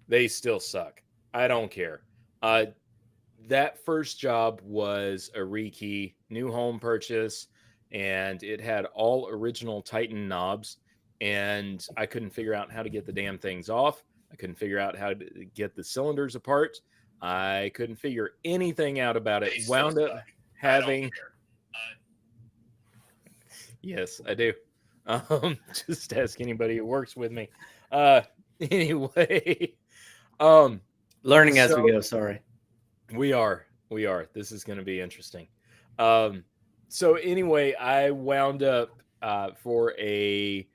They still suck. I don't care. Uh, that first job was a rekey, new home purchase, and it had all original Titan knobs. And I couldn't figure out how to get the damn things off. I couldn't figure out how to get the cylinders apart. I couldn't figure anything out about it. They still Wound up suck. I don't having, care. yes, I do. Just ask anybody who works with me. Uh, anyway, um, Learning as so we go. Sorry. we are. This is going to be interesting. Um, so anyway, I wound up for a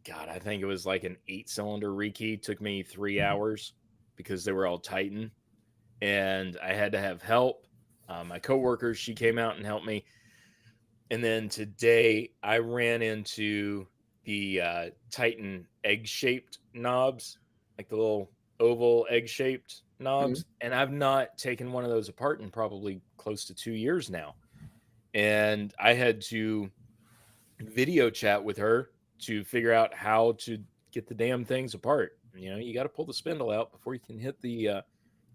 God. I think it was like an 8-cylinder rekey. Took me 3 hours because they were all Titan, and I had to have help. My coworker, she came out and helped me. And then today, I ran into the Titan egg-shaped knobs, like the little oval egg-shaped knobs, and I've not taken one of those apart in probably close to 2 years now. And I had to video chat with her to figure out how to get the damn things apart. You know, you got to pull the spindle out before you can hit the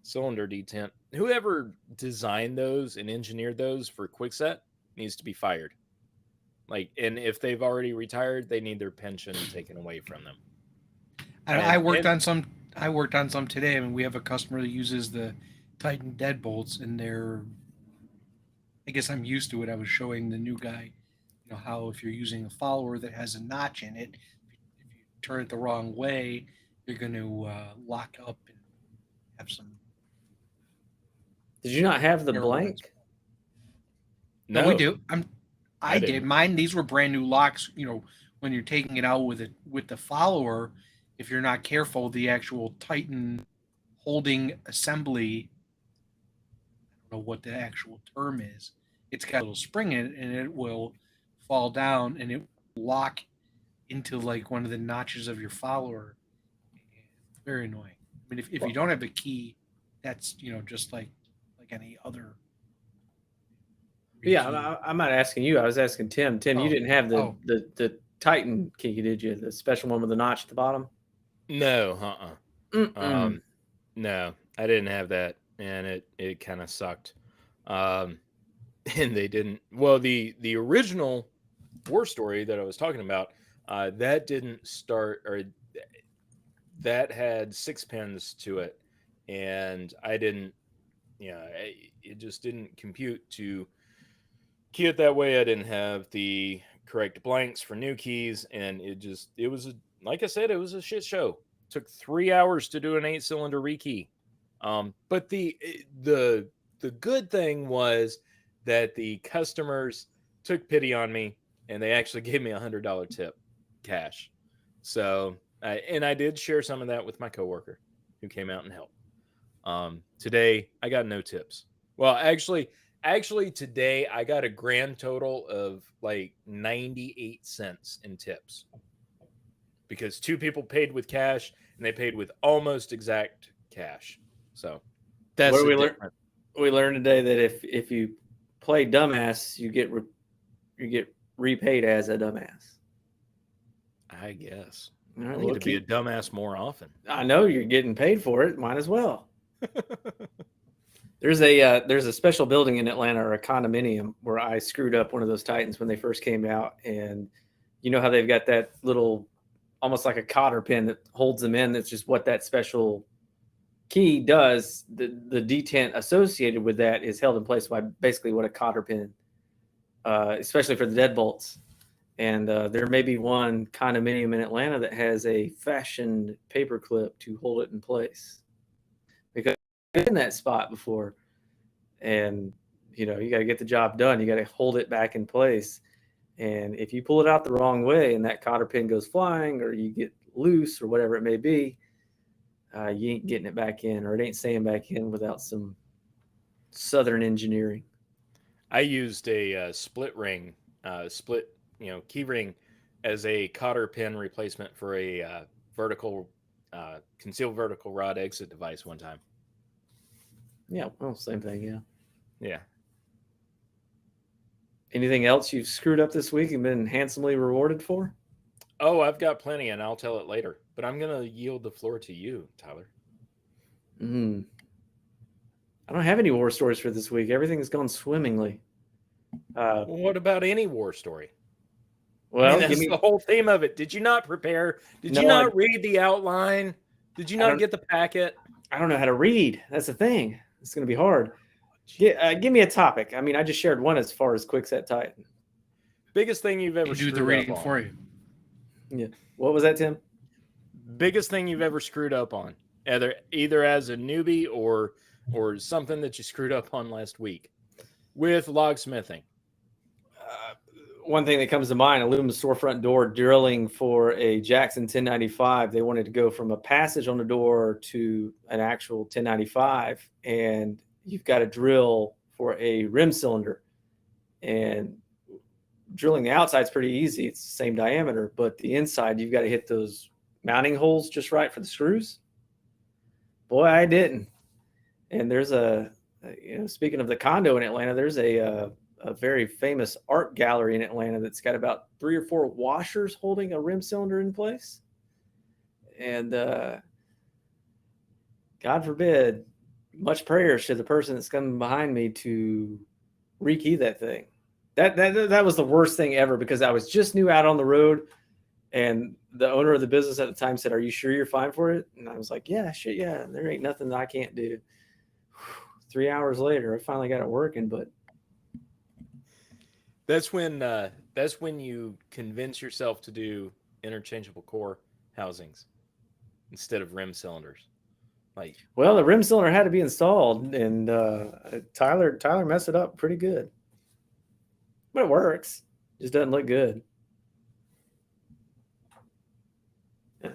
cylinder detent. Whoever designed those and engineered those for Quickset needs to be fired. Like, and if they've already retired, they need their pension taken away from them. I And, worked and on some. I worked on some today. I mean, we have a customer that uses the Titan deadbolts, and they're. I guess I'm used to it. I was showing the new guy, how if you're using a follower that has a notch in it, if you turn it the wrong way, you're going to lock up and have some. Did you not have the Terrible blank? No, we no, do. I did didn't. mine. These were brand new locks. When you're taking it out with the follower, if you're not careful, the actual Titan holding assembly. I don't know what the actual term is. It's got a little spring in it, and it will fall down, and it will lock into like one of the notches of your follower. Very annoying. I mean, if you don't have the key, that's just like any other. Yeah, Key. I'm not asking you. I was asking Tim. Tim, you Oh. didn't have Oh. the Titan key, did you? The special one with the notch at the bottom? No, Mm-mm. no, I didn't have that, and it kind of sucked. Um, and they didn't. Well, the original war story that I was talking about, that didn't start, or that had 6 pins to it, and I didn't. It just didn't compute to key it that way. I didn't have the correct blanks for new keys, and it was like I said, it was a shit show. It took 3 hours to do an 8-cylinder rekey. But the good thing was that the customers took pity on me, and they actually gave me $100 tip cash. So and I did share some of that with my coworker who came out and helped. Today I got no tips. Well, actually today I got a grand total of like 98 cents in tips because two people paid with cash and they paid with almost exact cash. So that's What the did we learn? difference. We learned today that if you play dumbass, you get repaid as a dumbass. I guess All right, I well, need to be a dumbass more often. I know you're getting paid for it. Might as well. There's a special building in Atlanta, or a condominium, where I screwed up one of those Titans when they first came out, and you know how they've got that little, almost like a cotter pin that holds them in. That's just what that special key does. The detent associated with that is held in place by basically what a cotter pin, especially for the deadbolts. And there may be one condominium in Atlanta that has a fashioned paperclip to hold it in place, because I've been in that spot before, and you got to get the job done. You got to hold it back in place, and if you pull it out the wrong way and that cotter pin goes flying, or you get loose, or whatever it may be, you ain't getting it back in, or it ain't staying back in without some southern engineering. I used a split ring, key ring as a cotter pin replacement for a vertical concealed vertical rod exit device one time. Yeah, well, same thing. Yeah. Yeah. Anything else you've screwed up this week and been handsomely rewarded for? Oh, I've got plenty, and I'll tell it later. But I'm gonna yield the floor to you, Tyler. I don't have any war stories for this week. Everything's gone swimmingly. Well, what about any war story? Well, I mean, that's the whole theme of it. Did you not prepare? Did you not read the outline? Did you not get the packet? I don't know how to read. That's the thing. It's going to be hard. Give me a topic. I mean, I just shared one as far as Quickset Titan. Biggest thing you've ever do the reading for you. Yeah. What was that, Tim? Biggest thing you've ever screwed up on, either as a newbie or something that you screwed up on last week with locksmithing. One thing that comes to mind, aluminum storefront door drilling for a Jackson 1095. They wanted to go from a passage on the door to an actual 1095, and you've got to drill for a rim cylinder. And drilling the outside is pretty easy. It's the same diameter, but the inside, you've got to hit those mounting holes just right for the screws. Boy, I didn't. And there's speaking of the condo in Atlanta, there's a very famous art gallery in Atlanta that's got about 3 or 4 washers holding a rim cylinder in place. And God forbid, much prayers to the person that's coming behind me to rekey that thing. That was the worst thing ever, because I was just new out on the road, and the owner of the business at the time said, "Are you sure you're fine for it?" And I was like, "Yeah, shit, yeah. There ain't nothing that I can't do." 3 hours later, I finally got it working, but that's when you convince yourself to do interchangeable core housings instead of rim cylinders. Well, the rim cylinder had to be installed, and Tyler messed it up pretty good. But it works. Just doesn't look good. Yeah.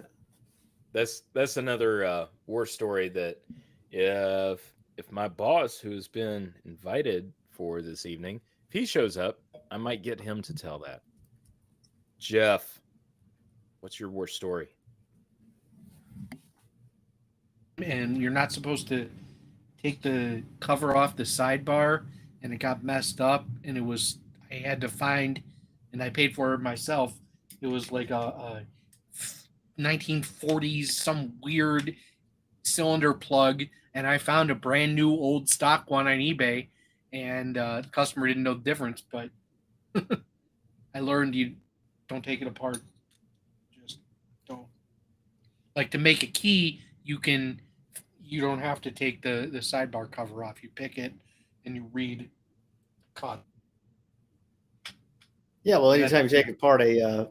That's another war story that if my boss, who's been invited for this evening, if he shows up, I might get him to tell that. Jeff, what's your war story? And you're not supposed to take the cover off the sidebar, and it got messed up, and I had to find, and I paid for it myself. It was like a 1940s, some weird cylinder plug, and I found a brand new old stock one on eBay, and the customer didn't know the difference, but I learned you don't take it apart. Just don't. Like, to make a key, you don't have to take the sidebar cover off. You pick it and you read cut. Yeah, well, anytime you take apart the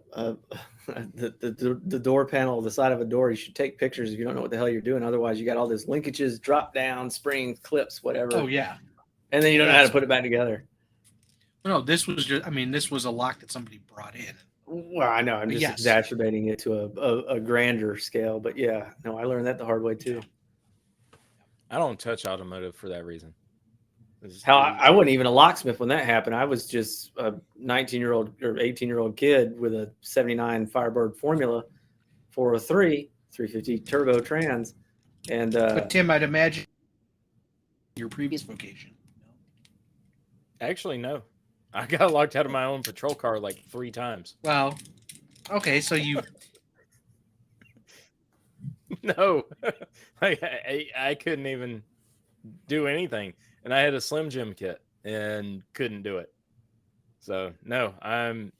door panel, the side of a door, you should take pictures if you don't know what the hell you're doing. Otherwise, you got all those linkages, drop down, springs, clips, whatever. Oh, yeah. And then you don't know how to put it back together. No, this was this was a lock that somebody brought in. Well, I know. I'm just exacerbating it to a grander scale. But yeah, no, I learned that the hard way too. I don't touch automotive for that reason. Hell, I wasn't even a locksmith when that happened. I was just a 19-year-old or 18-year-old kid with a 79 Firebird Formula 403 350 turbo trans. And but Tim, I'd imagine your previous vocation. Actually, no. I got locked out of my own patrol car like 3 times. Well, okay, so you no, I couldn't even do anything, and I had a Slim Jim kit and couldn't do it. So no, I'm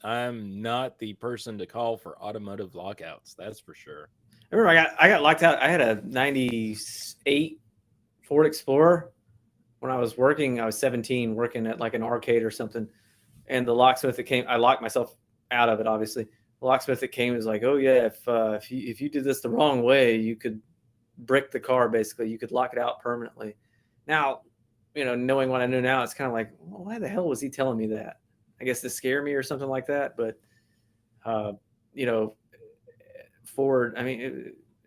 not the person to call for automotive lockouts. That's for sure. I remember I got locked out. I had a 98 Ford Explorer when I was working. I was 17, working at like an arcade or something, and the locksmith that came, I locked myself out of it, obviously. The locksmith that came was like, "Oh yeah, if you did this the wrong way, you could brick the car. Basically, you could lock it out permanently." Now, knowing what I know now, it's kind of like, well, why the hell was he telling me that? I guess to scare me or something like that. But Ford,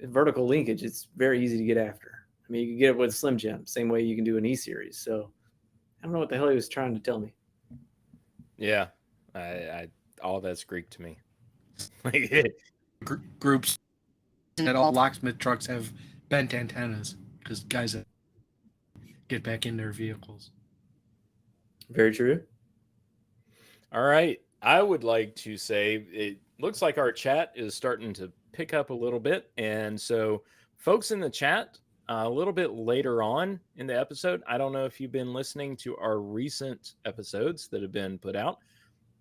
vertical linkage, it's very easy to get after. I mean, you can get it with Slim Jim, same way you can do an E-Series. So I don't know what the hell he was trying to tell me. Yeah, I all that's Greek to me. Groups that all locksmith trucks have bent antennas because guys get back in their vehicles. Very true. All right. I would like to say it looks like our chat is starting to pick up a little bit. And so, folks in the chat, a little bit later on in the episode. I don't know if you've been listening to our recent episodes that have been put out,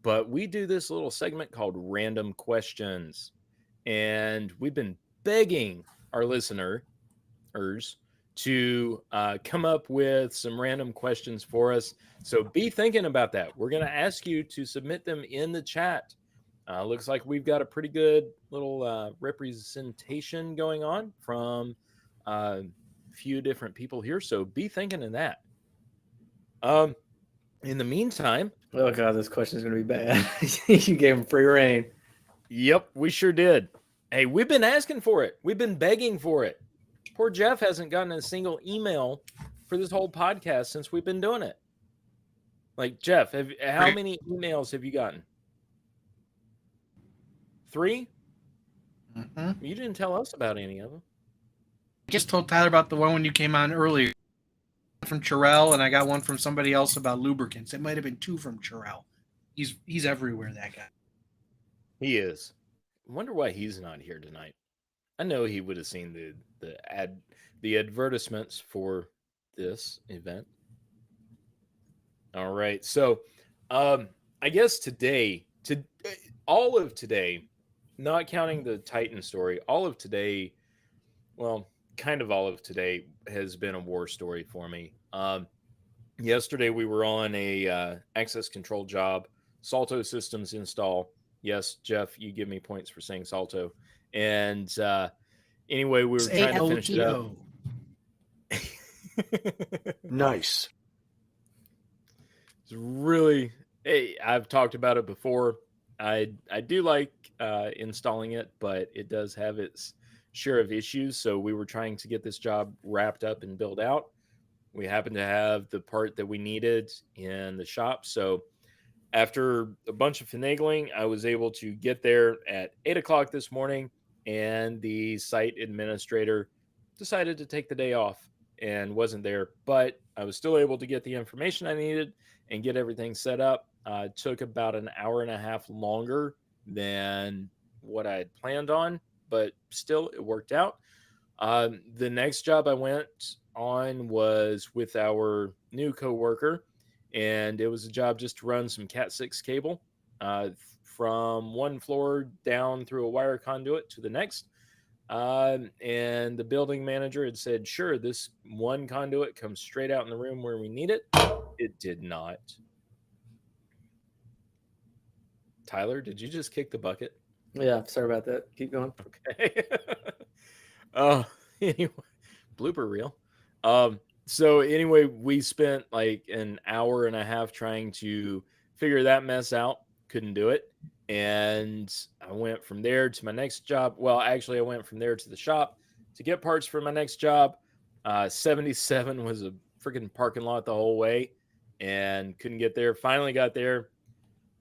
but we do this little segment called Random Questions. And we've been begging our listeners to come up with some random questions for us. So be thinking about that. We're going to ask you to submit them in the chat. Looks like we've got a pretty good little representation going on from a few different people here. So be thinking of that. In the meantime, Oh god, this question is going to be bad. You gave him free reign. yep, we sure did. Hey, we've been asking for it. We've been begging for it. Poor Jeff hasn't gotten a single email for this whole podcast since we've been doing it. Like, Jeff, how many emails have you gotten? 3? Mm-hmm. You didn't tell us about any of them. I just told Tyler about the one when you came on earlier from Chirel, and I got one from somebody else about lubricants. It might have been 2 from Chirel. He's everywhere, that guy. He is. I wonder why he's not here tonight. I know he would have seen the advertisements for this event. All right. So, I guess all of today, not counting the Titan story, all of today, well, kind of all of today has been a war story for me. Yesterday we were on a access control job, Salto systems install. Yes, Jeff, you give me points for saying Salto. And anyway, we were trying to finish it up. Nice. It's really, hey, I've talked about it before. I do like installing it, but it does have its share of issues. So we were trying to get this job wrapped up and built out. We happened to have the part that we needed in the shop. So after a bunch of finagling, I was able to get there at 8 o'clock this morning, and the site administrator decided to take the day off and wasn't there. But I was still able to get the information I needed and get everything set up. It took about an hour and a half longer than what I had planned on, but still it worked out. The next job I went on was with our new coworker, and it was a job just to run some Cat 6 cable from one floor down through a wire conduit to the next. And the building manager had said, sure, this one conduit comes straight out in the room where we need it. It did not. Tyler, did you just kick the bucket? Yeah, sorry about that. Keep going. Okay. Anyway, blooper reel. So anyway, we spent like an hour and a half trying to figure that mess out. Couldn't do it. And I went from there to my next job. Well, actually, I went from there to the shop to get parts for my next job. 77 was a freaking parking lot the whole way and couldn't get there. Finally got there.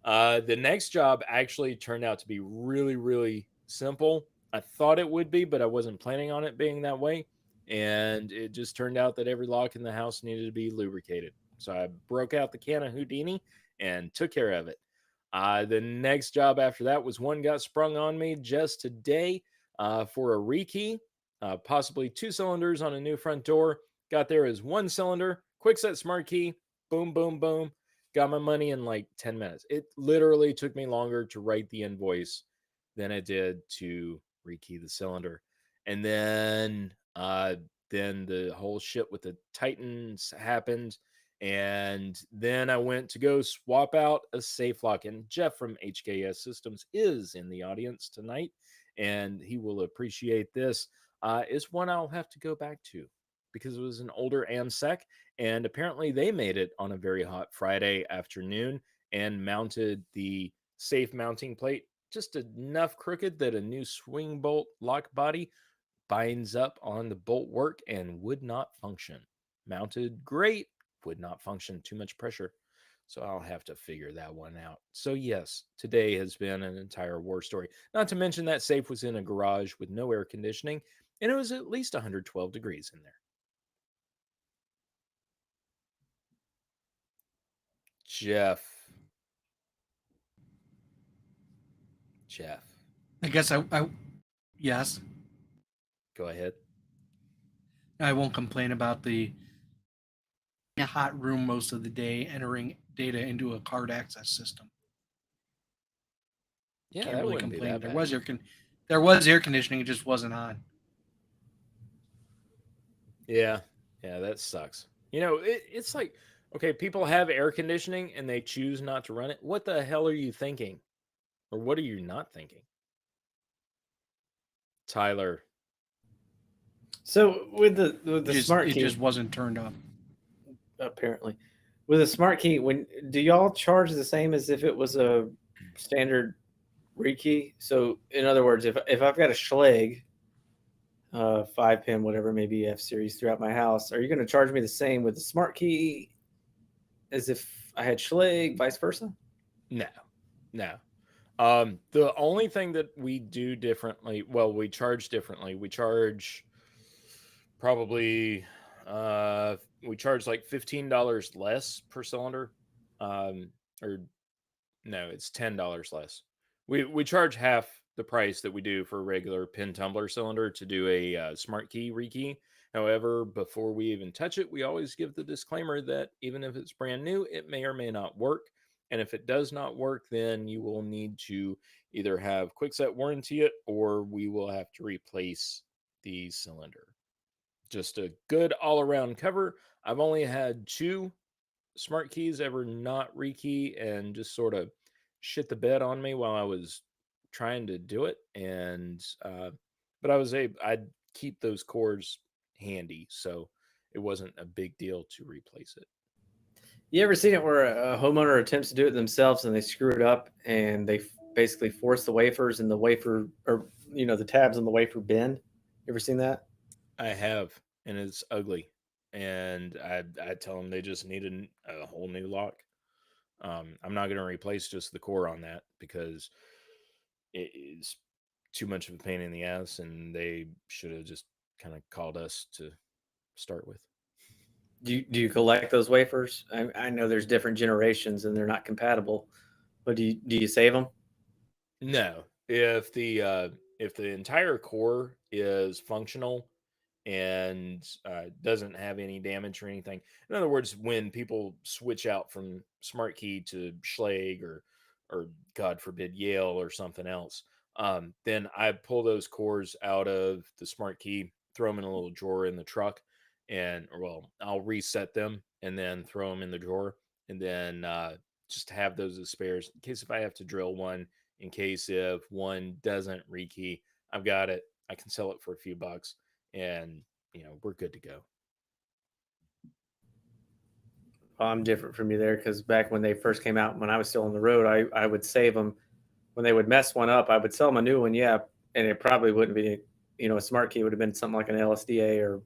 The next job actually turned out to be really, really simple. I thought it would be, but I wasn't planning on it being that way. And it just turned out that every lock in the house needed to be lubricated. So I broke out the can of Houdini and took care of it. The next job after that was one got sprung on me just today for a rekey, possibly 2 cylinders on a new front door. Got there as 1 cylinder, quick set smart key, boom, boom, boom. Got my money in like 10 minutes. It literally took me longer to write the invoice than it did to rekey the cylinder. And then the whole shit with the Titans happened. And then I went to go swap out a safe lock. And Jeff from HKS Systems is in the audience tonight, and he will appreciate this. It's one I'll have to go back to because it was an older AMSEC, and apparently they made it on a very hot Friday afternoon and mounted the safe mounting plate just enough crooked that a new swing bolt lock body binds up on the bolt work and would not function. Mounted great, would not function, too much pressure. So I'll have to figure that one out. So yes, today has been an entire war story. Not to mention that safe was in a garage with no air conditioning, and it was at least 112 degrees in there. Jeff. I guess I yes. Go ahead. I won't complain about the hot room most of the day entering data into a card access system. Yeah, Can't that really wouldn't be complain. that bad. There was air conditioning, it just wasn't on. Yeah, yeah, that sucks. It's like, okay, people have air conditioning and they choose not to run it. What the hell are you thinking? Or what are you not thinking? Tyler, So with the smart It key, just wasn't turned up. apparently, with a smart key, when do y'all charge the same as if it was a standard rekey? So in other words, if I've got a Schlage, 5 pin, whatever, maybe F series throughout my house, are you going to charge me the same with the smart key as if I had Schlage, vice versa? no, no. The only thing that we do differently, well, we charge differently. We charge probably, we charge like $15 less per cylinder, or no, it's $10 less. We charge half the price that we do for a regular pin tumbler cylinder to do a smart key rekey. However, before we even touch it, we always give the disclaimer that even if it's brand new, it may or may not work. And if it does not work, then you will need to either have quickset warranty it or we will have to replace the cylinder. Just a good all around cover. I've only had two smart keys ever not rekey and just sort of shit the bed on me while I was trying to do it. And but I was able, I'd keep those cores handy, so it wasn't a big deal to replace it. You ever seen it where a homeowner attempts to do it themselves and they screw it up and they basically force the wafers and the wafer, or the tabs on the wafer bend? You ever seen that? I have, and it's ugly. And I tell them they just need a whole new lock. I'm not going to replace just the core on that because it is too much of a pain in the ass, and they should have just kind of called us to start with. Do you collect those wafers? I know there's different generations and they're not compatible, but do you save them? No, if the entire core is functional and doesn't have any damage or anything. In other words, when people switch out from Smart Key to Schlage or God forbid Yale or something else, then I pull those cores out of the Smart Key, throw them in a little drawer in the truck, and or well, I'll reset them and then throw them in the drawer, and then just have those as spares in case if I have to drill one. In case if one doesn't rekey, I've got it. I can sell it for a few bucks and we're good to go. Well, I'm different from you there because back when they first came out, when I was still on the road, I would save them. When they would mess one up, I would sell them a new one, yeah, and it probably wouldn't be, a smart key. It would have been something like an LSDA or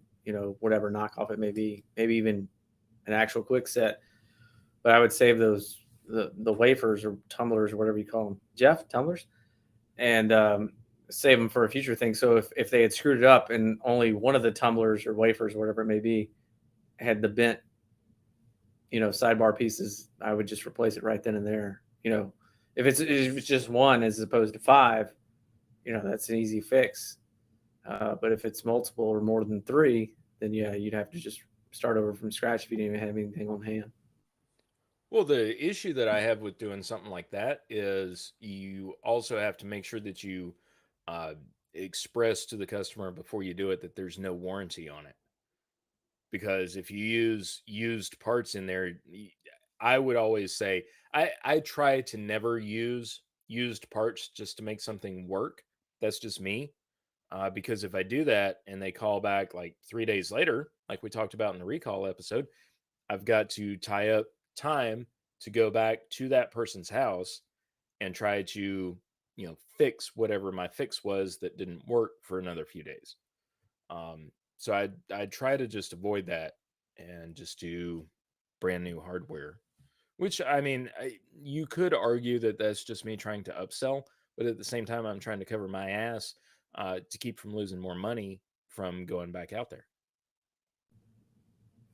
whatever knockoff it may be, maybe even an actual quick set. But I would save those the wafers or tumblers or whatever you call them, Jeff, tumblers, and save them for a future thing. So if they had screwed it up and only one of the tumblers or wafers or whatever it may be had the bent sidebar pieces, I would just replace it right then and there. If it's just one as opposed to five, that's an easy fix. But if it's multiple or more than three, then yeah, you'd have to just start over from scratch if you didn't even have anything on hand. Well, the issue that I have with doing something like that is you also have to make sure that you uh, express to the customer before you do it that there's no warranty on it. Because if you use used parts in there, I would always say I try to never use used parts just to make something work. That's just me. Because if I do that and they call back like 3 days later, like we talked about in the recall episode, I've got to tie up time to go back to that person's house and try to, fix whatever my fix was that didn't work for another few days. So I try to just avoid that and just do brand new hardware. Which I mean, you could argue that that's just me trying to upsell, but at the same time, I'm trying to cover my ass to keep from losing more money from going back out there.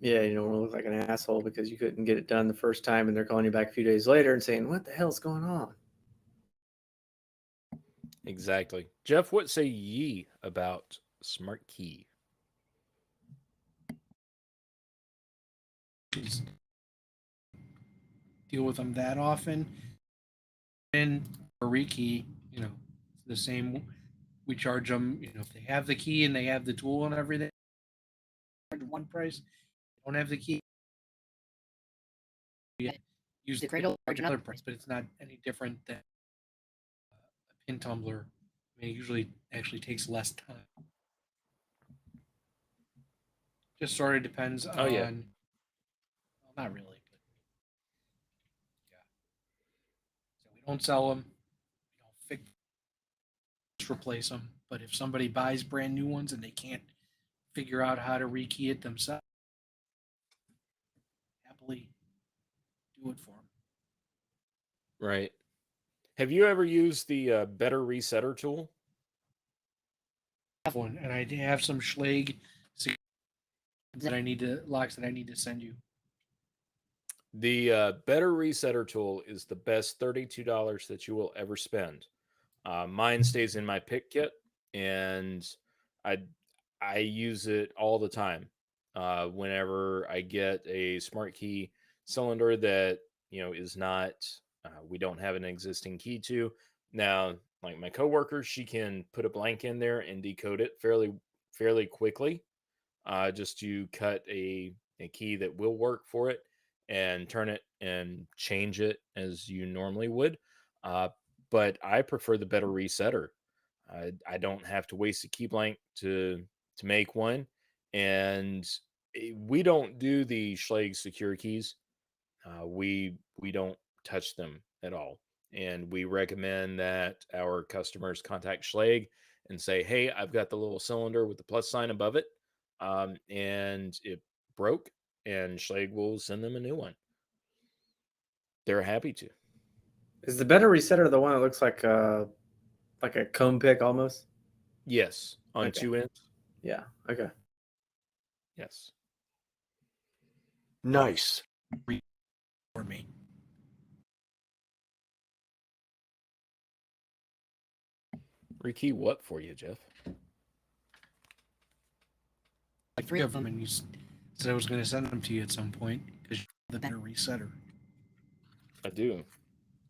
Yeah, you don't want to look like an asshole because you couldn't get it done the first time, and they're calling you back a few days later and saying, "What the hell's going on?" Exactly. Jeff, what say ye about Smart Key? deal with them that often. And a rekey, it's the same. We charge them, if they have the key and they have the tool and everything, one price. Don't have the key, use the cradle, charge another price, but it's not any different than a pin tumbler. I mean, it usually actually takes less time. Just sort of depends on. Oh, yeah. Well, not really, but yeah. So we don't sell them. We don't fix, just replace them. But if somebody buys brand new ones and they can't figure out how to rekey it themselves, happily do it for them. Right. Have you ever used the Better Resetter tool? I have one, and I have some Schlage that I need to locks that I need to send you. The Better Resetter tool is the best $32 that you will ever spend. Mine stays in my pick kit, and I I use it all the time. Whenever I get a smart key cylinder that is not, we don't have an existing key to. Now, like my coworker, she can put a blank in there and decode it fairly quickly. Just to cut a key that will work for it and turn it and change it as you normally would. Uh, but I prefer the Better Resetter. I don't have to waste a key blank to make one, and we don't do the Schlage secure keys. We don't touch them at all, and we recommend that our customers contact Schlage and say, "Hey, I've got the little cylinder with the plus sign above it, and it broke," and Schlage will send them a new one. They're happy to. Is the Better Resetter the one that looks like a comb pick almost? Yes, on Okay. two ends. Yeah. Okay. Yes. Nice. For me. Rekey what for you, Jeff? Like 3 of them, and you said I was going to send them to you at some point because you're the Better Resetter. I do.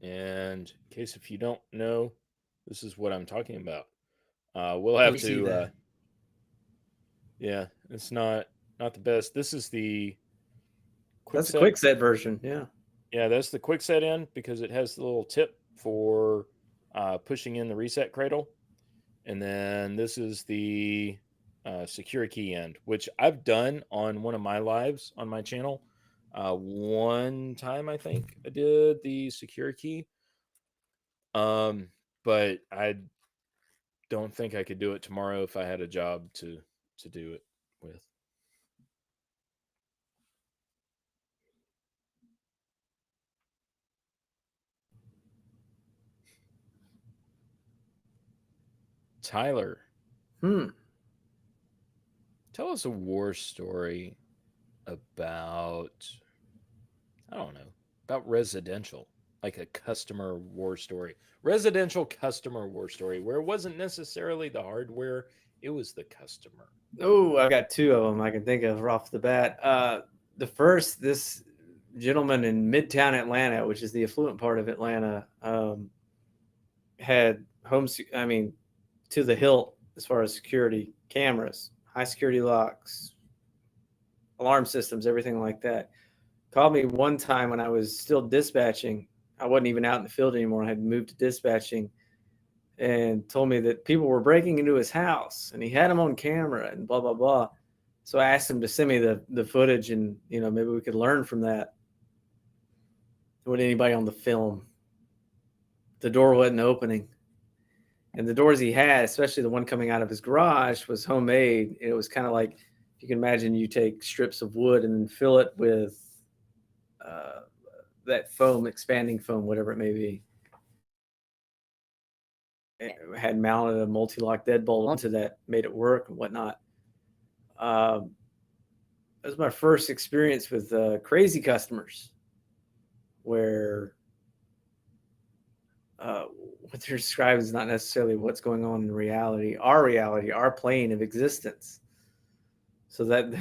And in case if you don't know, this is what I'm talking about. We'll have to. Yeah, it's not the best. This is the That's a quick set version. Yeah. Yeah, that's the quick set end because it has the little tip for pushing in the reset cradle. And then this is the secure key end, which I've done on one of my lives on my channel. One time, I think I did the secure key. But I don't think I could do it tomorrow if I had a job to do it with. Tyler, tell us a war story about, I don't know, about residential, like a customer war story. Residential customer war story where it wasn't necessarily the hardware, it was the customer. Oh, I've got 2 of them I can think of off the bat. The first, this gentleman in Midtown Atlanta, which is the affluent part of Atlanta, had to the hilt as far as security cameras, high security locks, alarm systems, everything like that. Called me one time when I was still dispatching. I wasn't even out in the field anymore. I had moved to dispatching, and told me that people were breaking into his house and he had them on camera and blah, blah, blah. So I asked him to send me the footage, and, maybe we could learn from that. With anybody on the film, the door wasn't opening. And the doors he had, especially the one coming out of his garage, was homemade. It was kind of like, you can imagine, you take strips of wood and then fill it with that foam, expanding foam, whatever it may be. It had mounted a multi-lock deadbolt onto that, made it work and whatnot. That was my first experience with crazy customers, where what they're describing is not necessarily what's going on in reality, our plane of existence. So that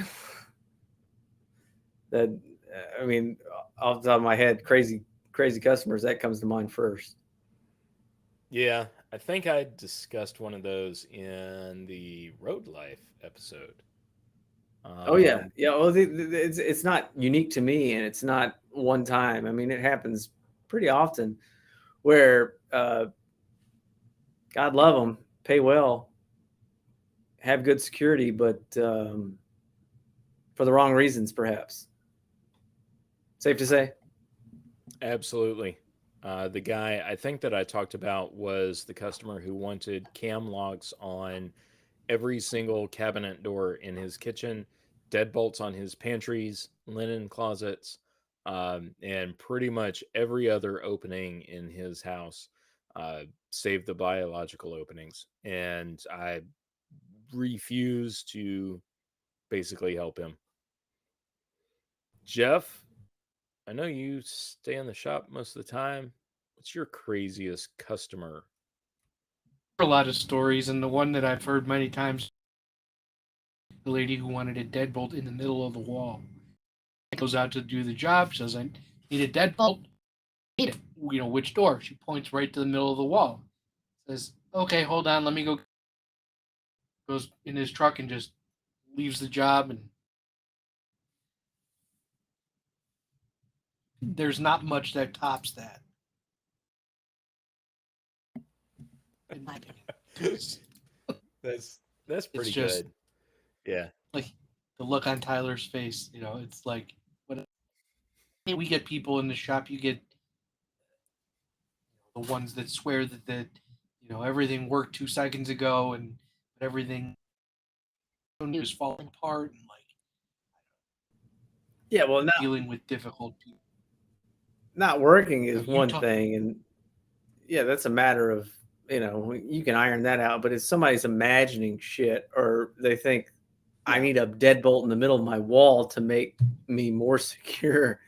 I mean, off the top of my head, crazy customers, that comes to mind first. Yeah, I think I discussed one of those in the road life episode. Oh yeah, Um, yeah. Well, it's not unique to me, and it's not one time. I mean, it happens pretty often where God love them, pay well, have good security, but for the wrong reasons, perhaps. Safe to say. Absolutely. The guy I think that I talked about was the customer who wanted cam locks on every single cabinet door in his kitchen, deadbolts on his pantries, linen closets, and pretty much every other opening in his house, save the biological openings. And I refuse to basically help him. Jeff, I know you stay in the shop most of the time. What's your craziest customer? A lot of stories, and the one that I've heard many times, the lady who wanted a deadbolt in the middle of the wall. Goes out to do the job, says, I need a deadbolt. Need it. Which door? She points right to the middle of the wall. Says, okay, hold on, let me go. Goes in his truck and just leaves the job. And there's not much that tops that, in my opinion. that's that's It's pretty just good. Yeah. like the look on Tyler's face. It's like when we get people in the shop, you get the ones that swear that everything worked 2 seconds ago and everything is falling apart and like Yeah, well, dealing with difficult people. not working is You one talk. thing, and yeah, that's a matter of you can iron that out. But if somebody's imagining shit, or they think I Yeah, need a deadbolt in the middle of my wall to make me more secure,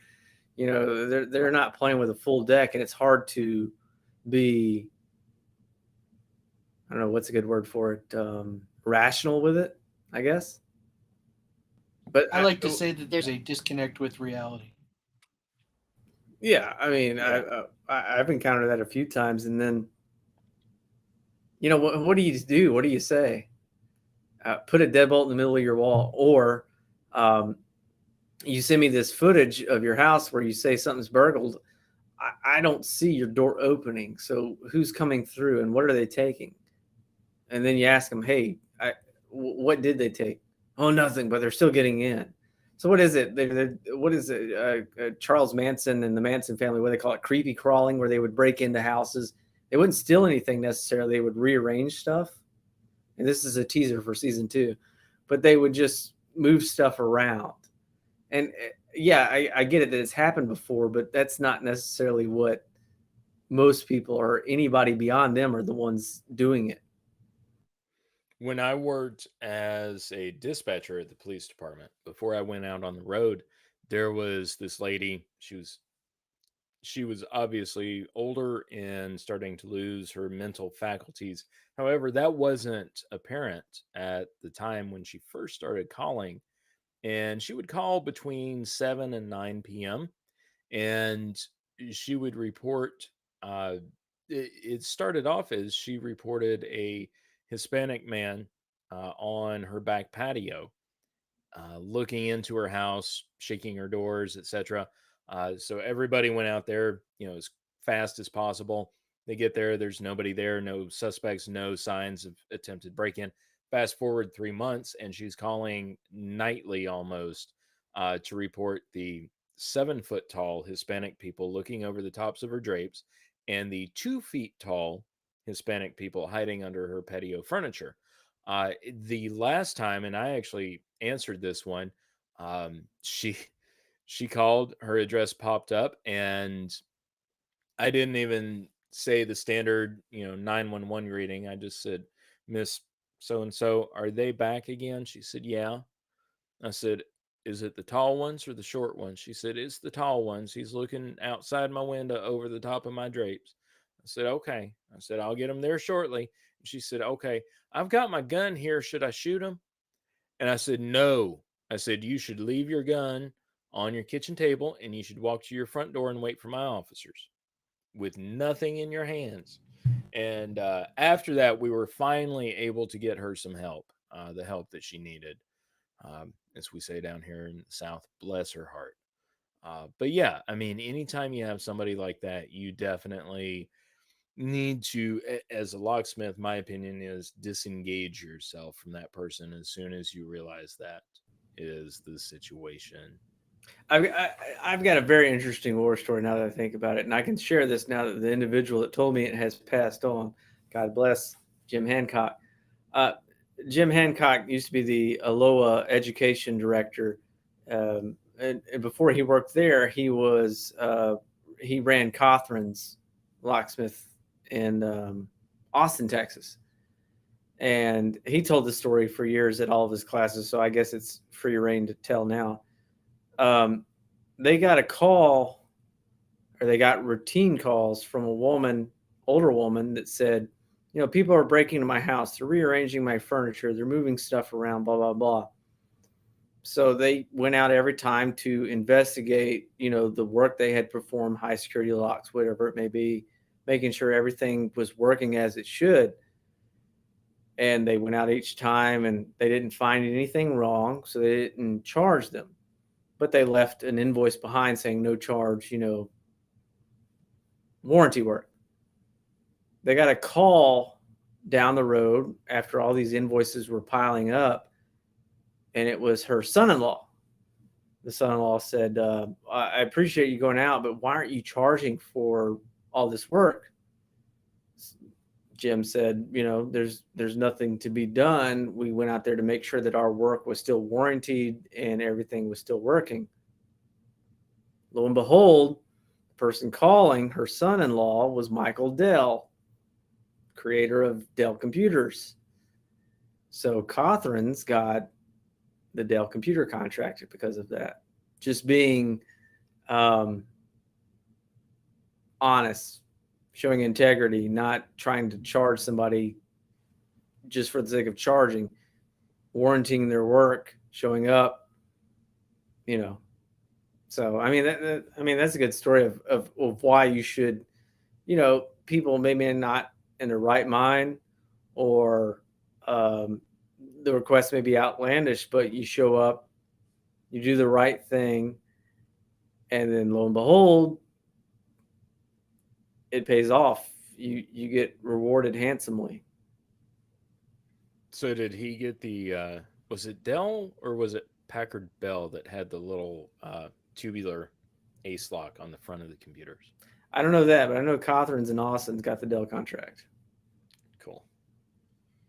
they're right. not playing with a full deck, and it's hard to be, I don't know what's a good word for it, rational with it, I guess. But I like to say that there's a disconnect with reality. yeah, I mean, Yeah. I've encountered that a few times, and then what do you do? What do you say? Put a deadbolt in the middle of your wall, or um, you send me this footage of your house where you say something's burgled. I don't see your door opening, so who's coming through and what are they taking? And then you ask them, hey, what did they take? Oh, nothing, but they're still getting in. So what is it? What is it? Charles Manson and the Manson family, what they call it, creepy crawling, where they would break into houses. They wouldn't steal anything necessarily. They would rearrange stuff. And this is a teaser for season 2, but they would just move stuff around. And yeah, I get it that it's happened before, but that's not necessarily what most people or anybody beyond them are the ones doing it. When I worked as a dispatcher at the police department, before I went out on the road, there was this lady. She was obviously older and starting to lose her mental faculties. However, that wasn't apparent at the time when she first started calling. And she would call between 7 and 9 p.m. And she would report. It started off as she reported a Hispanic man on her back patio, looking into her house, shaking her doors, etc. So everybody went out there, as fast as possible. They get there, there's nobody there, no suspects, no signs of attempted break in. Fast forward 3 months, and she's calling nightly almost to report the 7 foot tall Hispanic people looking over the tops of her drapes and the 2 feet tall Hispanic people hiding under her patio furniture. The last time, and I actually answered this one, she she called, her address popped up, and I didn't even say the standard, 911 greeting. I just said, Miss So and so, are they back again? She said, yeah. I said, is it the tall ones or the short ones? She said, it's the tall ones. He's looking outside my window over the top of my drapes. I said, okay. I said, I'll get him there shortly. And she said, okay, I've got my gun here. Should I shoot him? And I said, no. I said, you should leave your gun on your kitchen table, and you should walk to your front door and wait for my officers with nothing in your hands. And after that, we were finally able to get her some help, the help that she needed. As we say down here in the South, bless her heart. But yeah, I mean, anytime you have somebody like that, you definitely need to, as a locksmith, my opinion is disengage yourself from that person as soon as you realize that is the situation. I've, I, I've got a very interesting war story now that I think about it, and I can share this now that the individual that told me it has passed on. God bless Jim Hancock. Uh, Jim Hancock used to be the Aloha education director, and before he worked there, he ran Cothran's locksmith in Austin, Texas, and he told the story for years at all of his classes. So I guess it's free reign to tell now. Um, they got a call, or they got routine calls from a woman, older woman, that said, people are breaking into my house. They're rearranging my furniture. They're moving stuff around, blah, blah, blah. So they went out every time to investigate, the work they had performed, high security locks, whatever it may be, making sure everything was working as it should. And they went out each time and they didn't find anything wrong. So they didn't charge them, but they left an invoice behind saying no charge, warranty work. They got a call down the road after all these invoices were piling up, and it was her son-in-law. The son-in-law said, I appreciate you going out, but why aren't you charging for all this work? Jim said, there's nothing to be done. We went out there to make sure that our work was still warranted and everything was still working. Lo and behold, the person calling, her son-in-law, was Michael Dell, creator of Dell Computers. So Cothran's got the Dell computer contract because of that. Just being honest, showing integrity, not trying to charge somebody just for the sake of charging, warranting their work, showing up, So I mean that's a good story of why you should, people maybe not in their right mind, or the request may be outlandish, but you show up, you do the right thing, and then lo and behold, it pays off. You get rewarded handsomely. So did he get the was it Dell or was it Packard Bell that had the little tubular ace lock on the front of the computers? I don't know that, but I know Cothran's and Austin's got the Dell contract. Cool.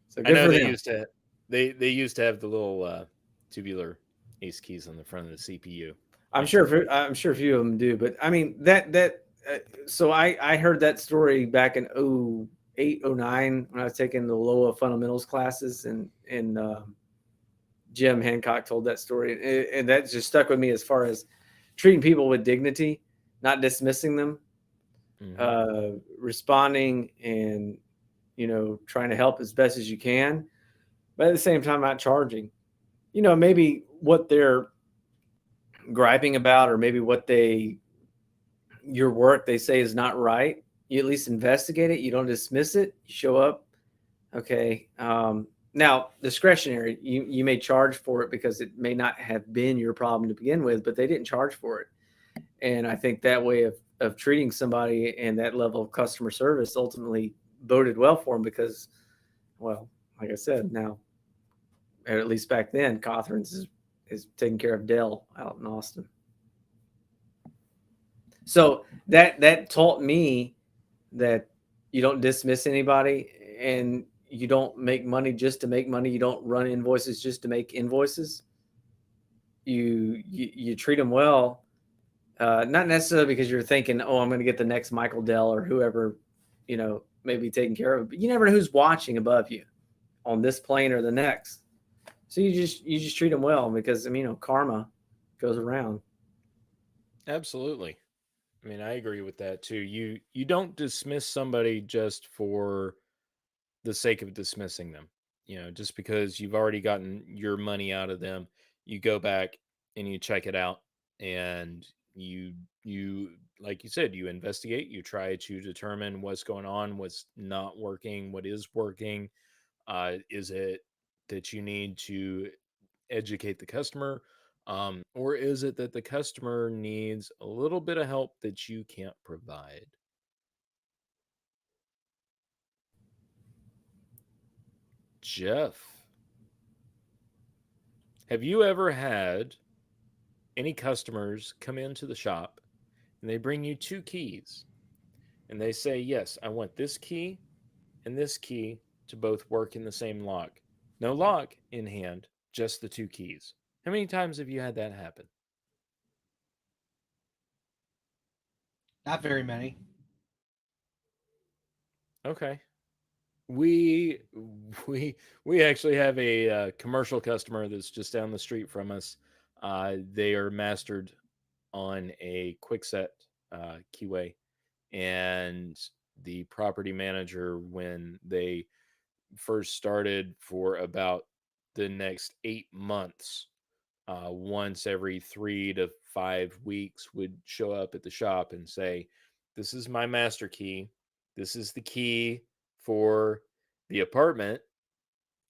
So I good know for they them. used to they used to have the little tubular ace keys on the front of the CPU. I'm Makes sense. sure. I'm sure a few of them do, but I mean that. So I heard that story back in 08, 09 when I was taking the Loa fundamentals classes, and Jim Hancock told that story, and that just stuck with me as far as treating people with dignity, not dismissing them, responding, and trying to help as best as you can, but at the same time not charging. Maybe what they're griping about, or maybe your work they say is not right, you at least investigate it. You don't dismiss it. You show up. Okay. Now, discretionary, you may charge for it because it may not have been your problem to begin with, but they didn't charge for it. And I think that way of treating somebody and that level of customer service ultimately boded well for them because, well, like I said, now, or at least back then, Cothran's is taking care of Dell out in Austin. So that taught me that you don't dismiss anybody, and you don't make money just to make money. You don't run invoices just to make invoices. You treat them well, not necessarily because you're thinking, oh, I'm going to get the next Michael Dell or whoever, maybe taken care of. But you never know who's watching above you on this plane or the next. So you just treat them well because karma goes around. Absolutely. I mean, I agree with that too. You don't dismiss somebody just for the sake of dismissing them. Just because you've already gotten your money out of them, you go back and you check it out and you like you said, you investigate, you try to determine what's going on, what's not working, what is working. Is it that you need to educate the customer, or is it that the customer needs a little bit of help that you can't provide? Jeff, have you ever had any customers come into the shop and they bring you two keys and they say, yes, I want this key and this key to both work in the same lock? No lock in hand, just the two keys. How many times have you had that happen? Not very many. Okay. We we actually have a commercial customer that's just down the street from us. They are mastered on a quickset keyway, and the property manager, when they first started, for about the next 8 months, once every 3 to 5 weeks, would show up at the shop and say, "This is my master key. This is the key for the apartment.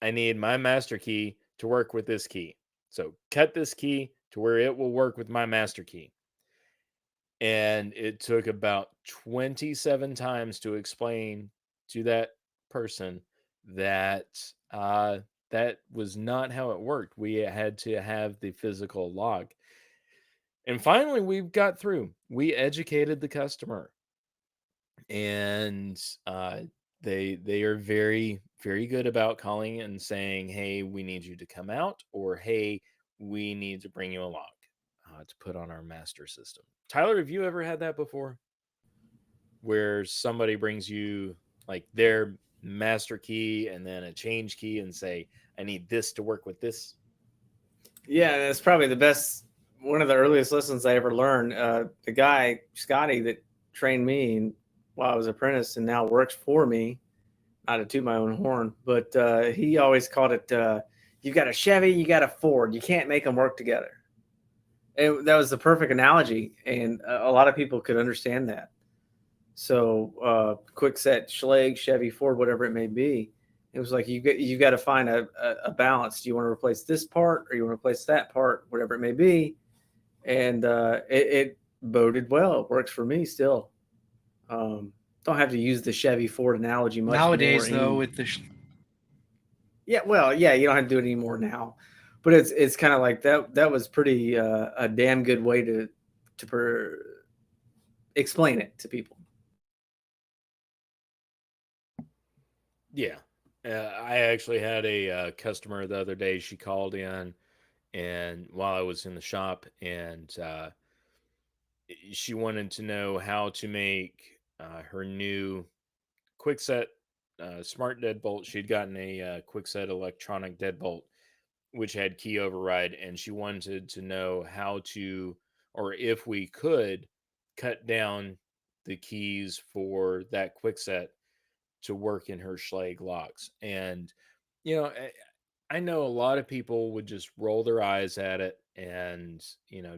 I need my master key to work with this key. So cut this key to where it will work with my master key." And it took about 27 times to explain to that person that that was not how it worked. We had to have the physical log. And finally, we got through. We educated the customer, and they are very good about calling and saying, "Hey, we need you to come out," or "Hey, we need to bring you a lock to put on our master system." Tyler, have you ever had that before, where somebody brings you like their master key and then a change key and say, "I need this to work with this"? Yeah, that's probably the best. One of the earliest lessons I ever learned. The guy Scotty that trained me while I was apprentice and now works for me. Not to toot my own horn, but he always called it. You got a Chevy, you got a Ford. You can't make them work together. And that was the perfect analogy, and a lot of people could understand that. So, Quickset, Schlage, Chevy, Ford, whatever it may be, it was like you got to find a balance. Do you want to replace this part, or you want to replace that part, whatever it may be? And it boded well. It works for me still. Don't have to use the Chevy Ford analogy much more. Nowadays, though, with the Yeah, well, yeah, you don't have to do it anymore now, but it's kind of like that. That was pretty a damn good way to explain it to people. Yeah. I actually had a customer the other day. She called in, and while I was in the shop, and she wanted to know how to make her new quickset smart deadbolt. She'd gotten a quickset electronic deadbolt, which had key override, and she wanted to know how to, or if we could, cut down the keys for that quickset to work in her Schlage locks. And you know, I know a lot of people would just roll their eyes at it and,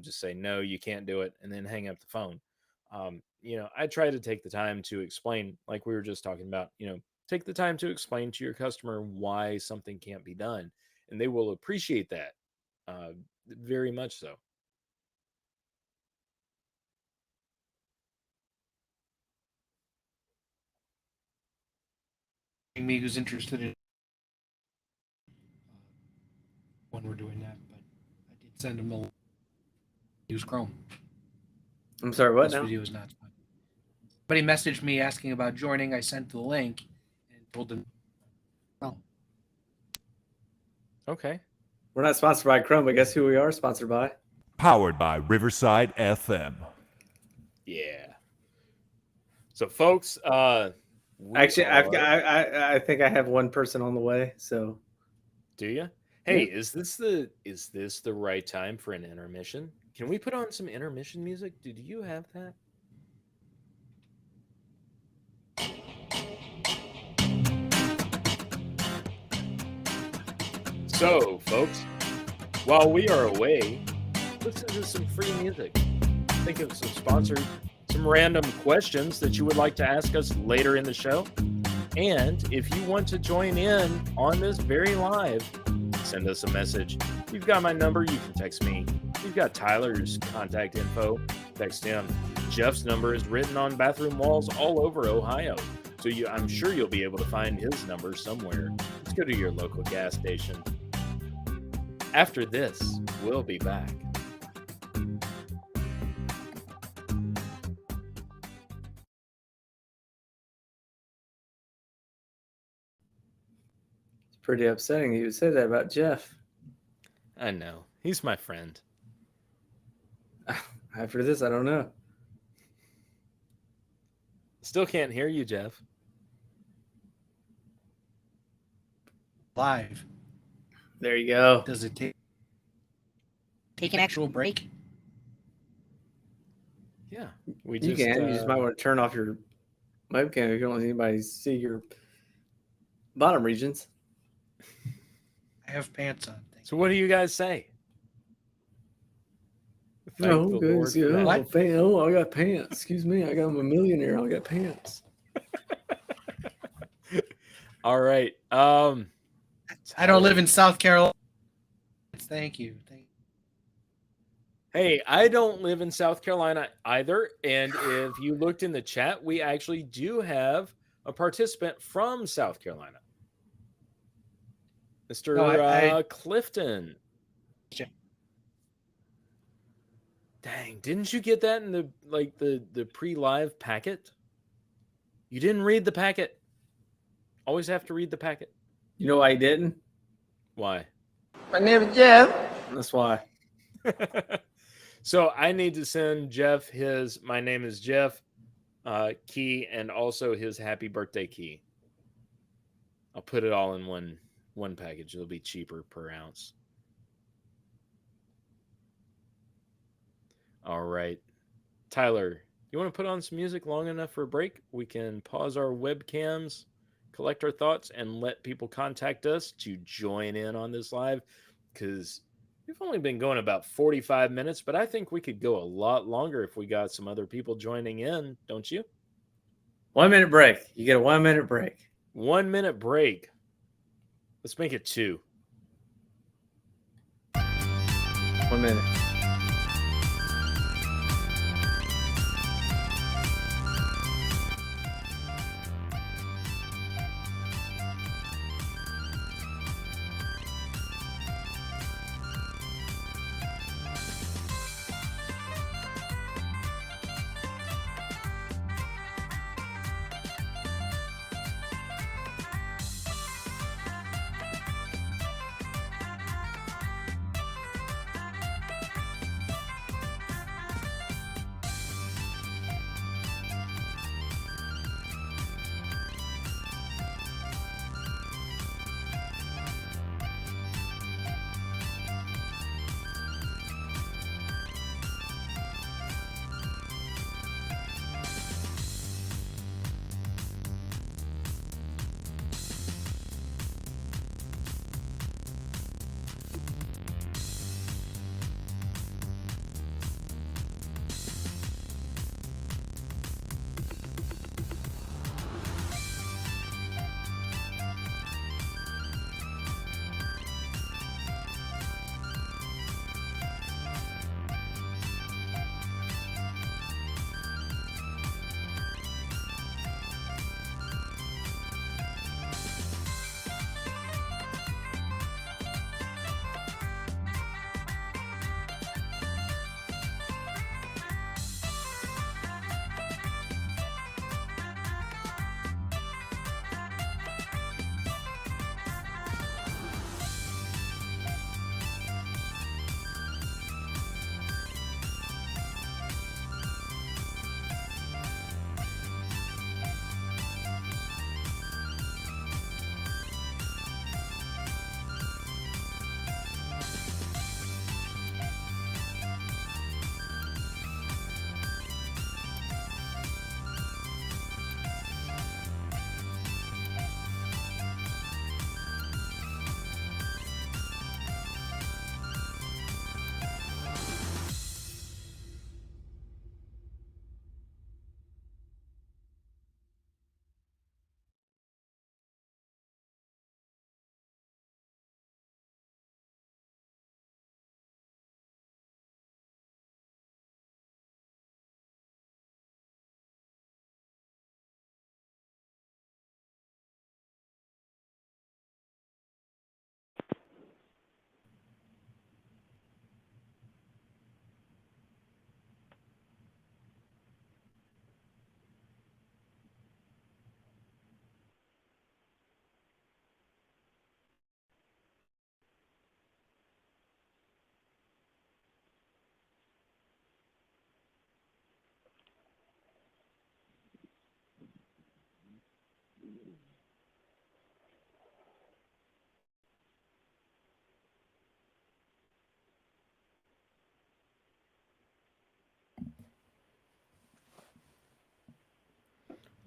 just say, "No, you can't do it," and then hang up the phone. I try to take the time to explain, like we were just talking about, take the time to explain to your customer why something can't be done, and they will appreciate that uh, very much so. me who's interested in when we're doing that, but I did send him a use Chrome. I'm sorry, what This now? video is not fun. But he messaged me asking about joining. I sent the link and told him, well, Okay. We're not sponsored by Chrome, but guess who we are sponsored by? Powered by Riverside FM. Yeah. So, folks, we Actually, are. I think I have one person on the way. So Do you? Hey, is this the right time for an intermission? Can we put on some intermission music? Did you have that? So, folks, while we are away, listen to some free music. Think of some sponsors, some random questions that you would like to ask us later in the show. And if you want to join in on this very live, send us a message. You've got my number. You can text me. You've got Tyler's contact info. Text him. Jeff's number is written on bathroom walls all over Ohio. So I'm sure you'll be able to find his number somewhere. Let's go to your local gas station. After this, we'll be back. It's pretty upsetting you would say that about Jeff. I know. He's my friend. After this, I don't know. Still can't hear you, Jeff. Live. There you go. Does it take an actual break? Yeah. You You can. You just might want to turn off your webcam if you don't want anybody to see your bottom regions. I have pants on. So what do you guys say? Thank Oh, the good. Lord See, for that. I got pants. Excuse me. I'm a millionaire. I got pants. All right. I don't live in South Carolina. Thank you. Hey, I don't live in South Carolina either. And if you looked in the chat, we actually do have a participant from South Carolina. Mr. No, Clifton. Dang, didn't you get that in the pre-live packet? You didn't read the packet. Always have to read the packet. You know why he didn't? Why? My name is Jeff. That's why. So I need to send Jeff his "My name is Jeff" key and also his happy birthday key. I'll put it all in one package. It'll be cheaper per ounce. All right. Tyler, you want to put on some music long enough for a break? We can pause our webcams, collect our thoughts, and let people contact us to join in on this live, because we've only been going about 45 minutes, but I think we could go a lot longer if we got some other people joining in, don't you? 1 minute break. You get a 1 minute break. 1 minute break. Let's make it 2. 1 minute.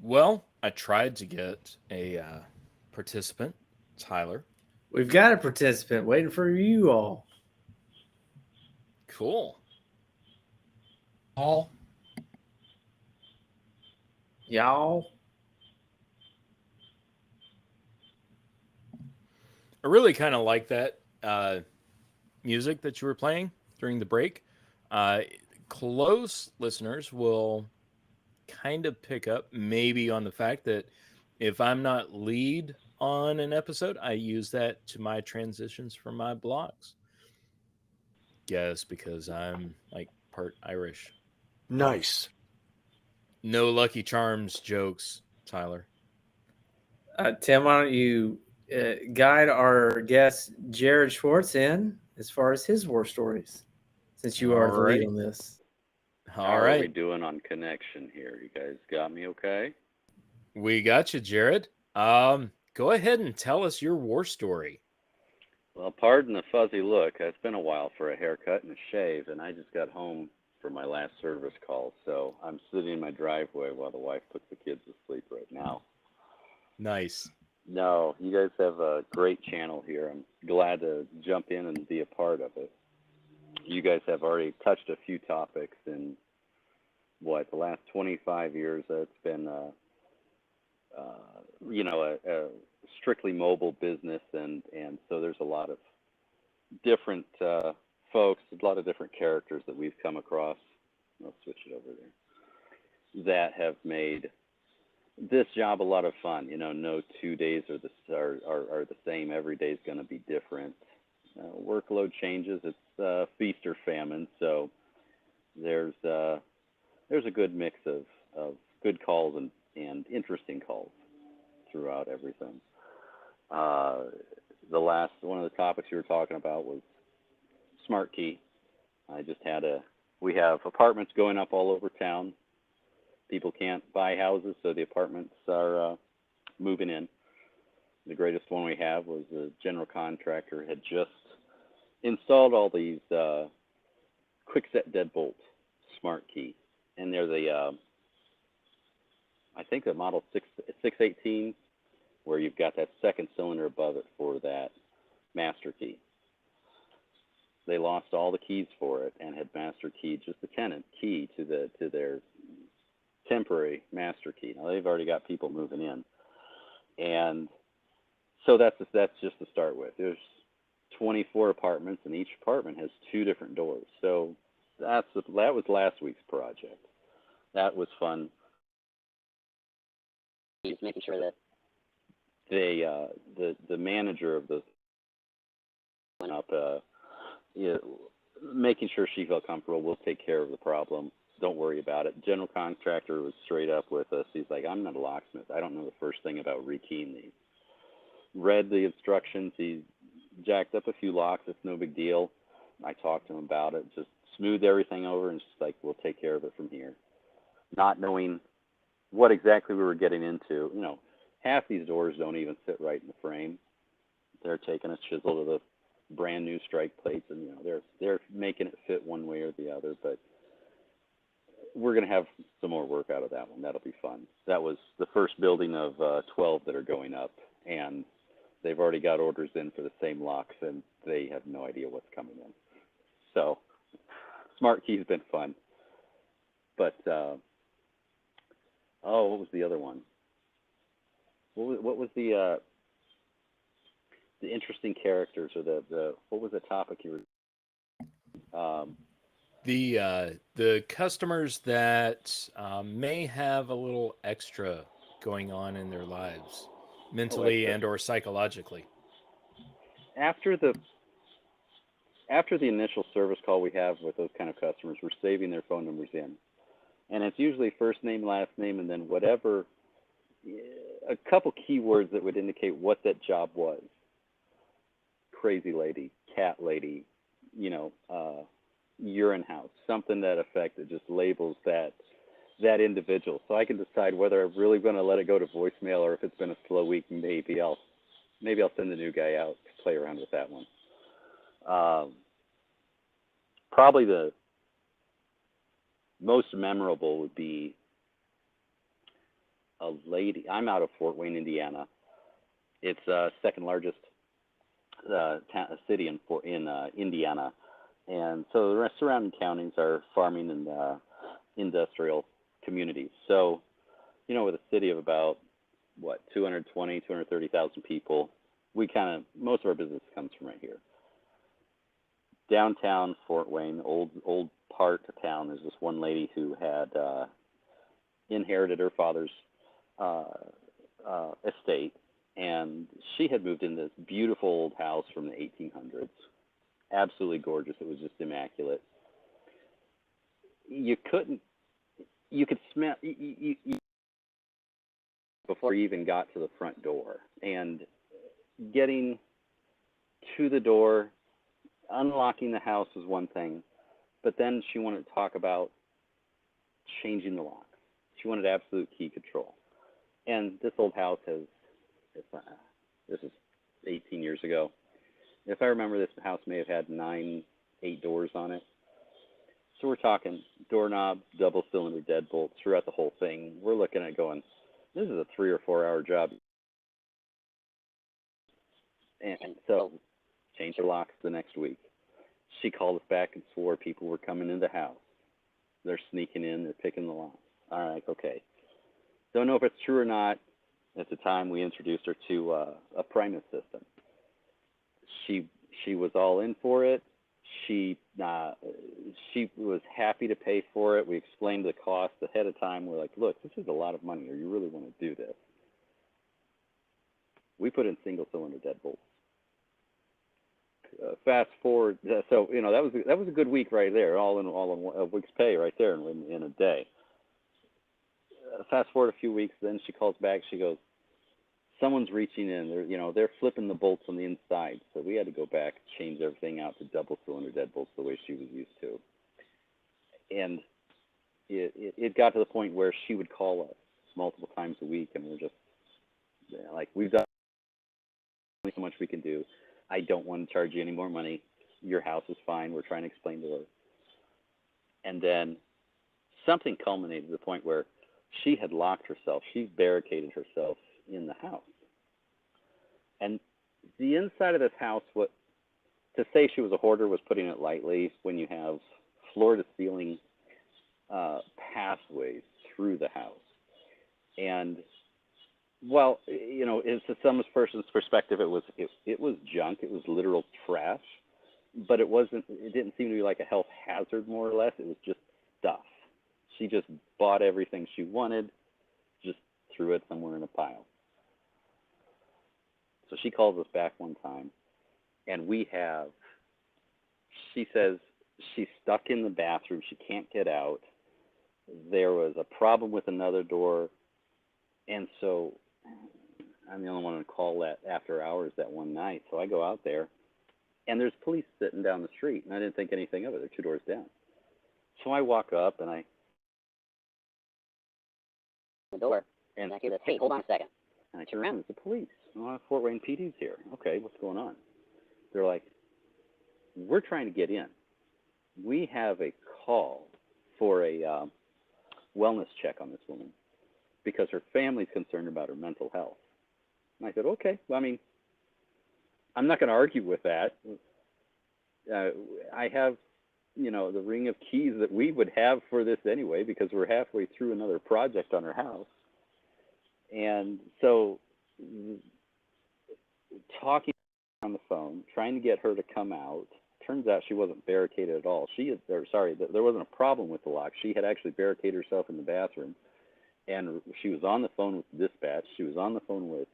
Well, I tried to get a participant, Tyler. We've got a participant waiting for you all. Cool. All Y'all. I really kind of like that music that you were playing during the break. Uh, Close listeners will kind of pick up maybe on the fact that if I'm not lead on an episode, I use that to my transitions for my blogs. Guess because I'm like part Irish. Nice. No Lucky Charms jokes, Tyler. Tim, why don't you guide our guest Jared Schwartz in as far as his war stories, since you are All the lead right. on this. All How are we right. doing on connection here? You guys got me okay? We got you, Jared. Go ahead and tell us your war story. Well, pardon the fuzzy look. It's been a while for a haircut and a shave, and I just got home for my last service call, so I'm sitting in my driveway while the wife puts the kids to sleep right now. Nice. No, you guys have a great channel here. I'm glad to jump in and be a part of it. You guys have already touched a few topics in the last 25 years. It's been a strictly mobile business, and so there's a lot of different folks, a lot of different characters that we've come across. I'll switch it over there. That have made this job a lot of fun. No 2 days are the same. Every day is going to be different. Workload changes. It's feast or famine. So there's a good mix of good calls and interesting calls throughout everything. The last one of the topics you were talking about was Smart Key. We have apartments going up all over town. People can't buy houses, so the apartments are moving in. The greatest one we have was a general contractor had just installed all these quick set deadbolt Smart Key, and they're the I think the model 618, where you've got that second cylinder above it for that master key. They lost all the keys for it and had master keyed just the tenant key to their temporary master key. Now they've already got people moving in, and so that's just to start with. There's 24 apartments, and each apartment has 2 different doors. So that was last week's project. That was fun. Making sure that the manager of the up making sure she felt comfortable. We'll take care of the problem. Don't worry about it. General contractor was straight up with us. He's like, I'm not a locksmith. I don't know the first thing about rekeying these. Read the instructions. He jacked up a few locks. It's no big deal. I talked to him about it. Just smoothed everything over and just like, we'll take care of it from here. Not knowing what exactly we were getting into. Half these doors don't even fit right in the frame. They're taking a chisel to the brand new strike plates, and they're making it fit one way or the other. But we're going to have some more work out of that one. That'll be fun. That was the first building of 12 that are going up, and they've already got orders in for the same locks, and they have no idea what's coming in. So Smart Key's been fun. But what was the other one? What was the interesting characters, or the what was the topic you were? The customers that may have a little extra going on in their lives, mentally and or psychologically. After the initial service call we have with those kind of customers, we're saving their phone numbers in, and it's usually first name, last name, and then whatever, a couple keywords that would indicate what that job was. Crazy lady, cat lady, urine house, something that effect that just labels that individual, so I can decide whether I'm really going to let it go to voicemail, or if it's been a slow week, maybe I'll send the new guy out to play around with that one. Probably the most memorable would be a lady. I'm out of Fort Wayne, Indiana. It's second largest city in Indiana, and so the rest surrounding counties are farming and industrial communities. So, with a city of about 230,000 people, most of our business comes from right here. Downtown Fort Wayne, old part of town. There's this one lady who had inherited her father's estate, and she had moved in this beautiful old house from the 1800s. Absolutely gorgeous. It was just immaculate. You could smell before you even got to the front door, and getting to the door, unlocking the house was one thing, but then she wanted to talk about changing the locks. She wanted absolute key control. And this old house this is 18 years ago. If I remember, this house may have had 8 doors on it. So we're talking doorknob, double cylinder deadbolts throughout the whole thing. We're looking at going, this is a 3 or 4 hour job. And so changed her locks the next week. She called us back and swore people were coming into the house. They're sneaking in, they're picking the locks. All right, okay. Don't know if it's true or not. At the time, we introduced her to a Primus system. She was all in for it. She was happy to pay for it. We explained the cost ahead of time. We're like, look, this is a lot of money. Or you really want to do this? We put in single cylinder deadbolts. Fast forward, so that was a good week right there, all in a week's pay right there in a day. Fast forward a few weeks, then she calls back. She goes, someone's reaching in. They're flipping the bolts on the inside. So we had to go back, change everything out to double cylinder deadbolts the way she was used to. And it got to the point where she would call us multiple times a week, and we're just like, we've done so much we can do. I don't want to charge you any more money. Your house is fine. We're trying to explain to her. And then something culminated to the point where she had locked herself. She barricaded herself in the house. And the inside of this house, to say she was a hoarder was putting it lightly when you have floor-to-ceiling pathways through the house. And well, it's to some person's perspective, it was junk. It was literal trash, but it didn't seem to be like a health hazard, more or less. It was just stuff. She just bought everything she wanted, just threw it somewhere in a pile. So she calls us back one time, and she says she's stuck in the bathroom. She can't get out. There was a problem with another door, and so I'm the only one on call that after hours that one night. So I go out there, and there's police sitting down the street, and I didn't think anything of it. They're 2 doors down. So I walk up, and I the door, and I hear this, hey, hold on a second. And I turn around, it's the police. Oh, Fort Wayne PD's here. Okay, what's going on? They're like, we're trying to get in. We have a call for a wellness check on this woman because her family's concerned about her mental health. And I said, okay, well, I'm not going to argue with that. I have, the ring of keys that we would have for this anyway, because we're halfway through another project on her house. And so talking on the phone, trying to get her to come out, turns out she wasn't barricaded at all. There wasn't a problem with the lock. She had actually barricaded herself in the bathroom, and she was on the phone with the dispatch. She was on the phone with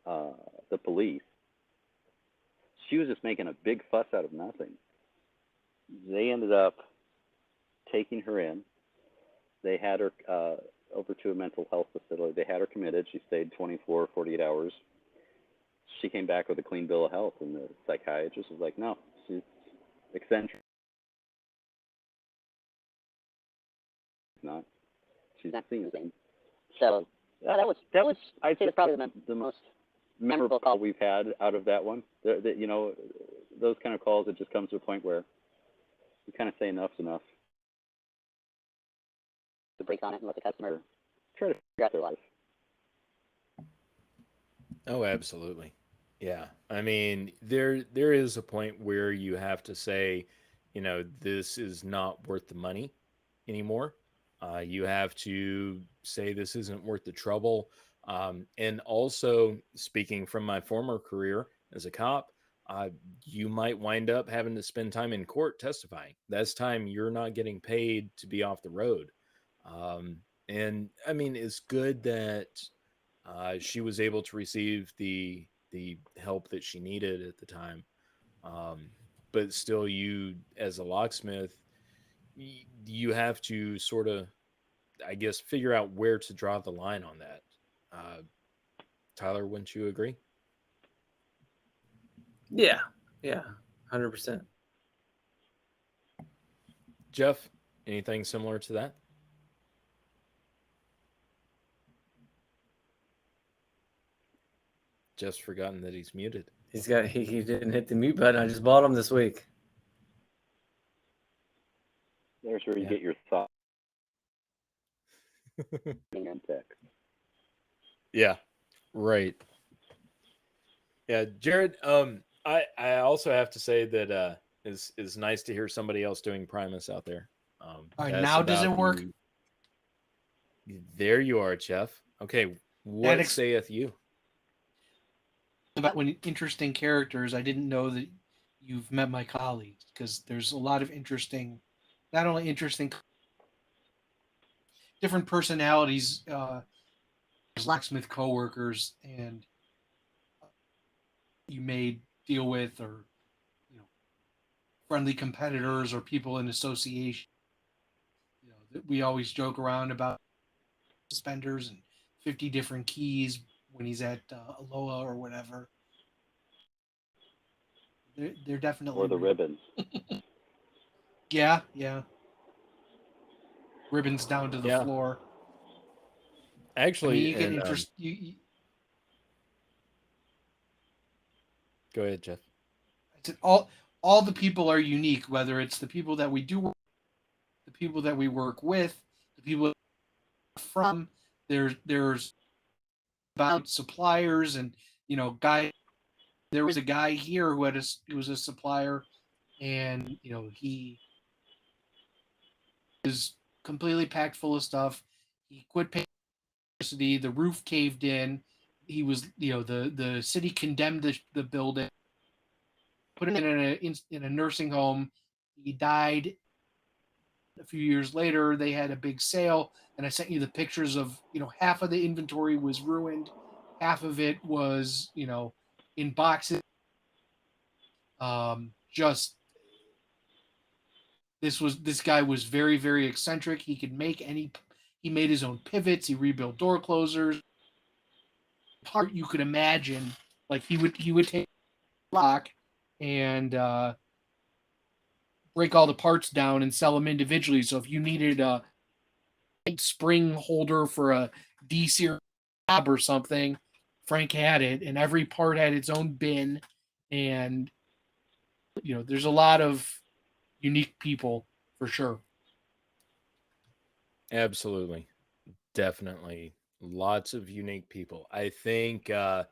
the police. She was just making a big fuss out of nothing. They ended up taking her in. They had her over to a mental health facility. They had her committed. She stayed 24, 48 hours. She came back with a clean bill of health, and the psychiatrist was like, no, she's eccentric. She's not seeing anything. So that was I'd say that's probably the most memorable call we've had out of that one. Those kind of calls, it just comes to a point where you kind of say enough's enough. To break on it and let the customer try to figure out their life. Oh, absolutely. Yeah. I mean, there is a point where you have to say, this is not worth the money anymore. You have to say this isn't worth the trouble. And also, speaking from my former career as a cop, uh, you might wind up having to spend time in court testifying. That's time you're not getting paid to be off the road. Um, and I mean, it's good that she was able to receive the help that she needed at the time. Um, but still, you as a locksmith, you have to sort of, I guess, figure out where to draw the line on that. Uh, Tyler, wouldn't you agree? Yeah, yeah, 100%. Jeff, anything similar to that? Jeff's forgotten that he's muted. He didn't hit the mute button. I just bought him this week. There's where you Yeah. get your thoughts in text. Yeah, right. Yeah, Jared. I also have to say that is nice to hear somebody else doing Primus out there. All right, That's now does it about work? There you are, Jeff. Okay, what saith you? About when interesting characters, I didn't know that you've met my colleagues, because there's a lot of interesting, not only interesting, different personalities, locksmith coworkers, and you may deal with, or friendly competitors or people in association. That we always joke around about suspenders and 50 different keys when he's at Aloha or whatever. They're definitely Or the real. ribbons. Yeah. Ribbons down to the Yeah. floor. Actually, you get and interest. go ahead, Jeff. All the people are unique, whether it's the people that we do, the people that we work with, the people from. There's about suppliers and guy. There was a guy here who was a supplier, and he was completely packed full of stuff. He quit paying electricity. The roof caved in. He was the city condemned the building, put him in a nursing home. He died. A few years later, they had a big sale, and I sent you the pictures of half of the inventory was ruined, half of it was in boxes. Just this guy was very, very eccentric. He could make he made his own pivots. He rebuilt door closers. Part you could imagine, like he would take a lock and break all the parts down and sell them individually. So if you needed a spring holder for a D series knob or something, Frank had it, and every part had its own bin. And there's a lot of unique people for sure. Absolutely, definitely, lots of unique people. I think to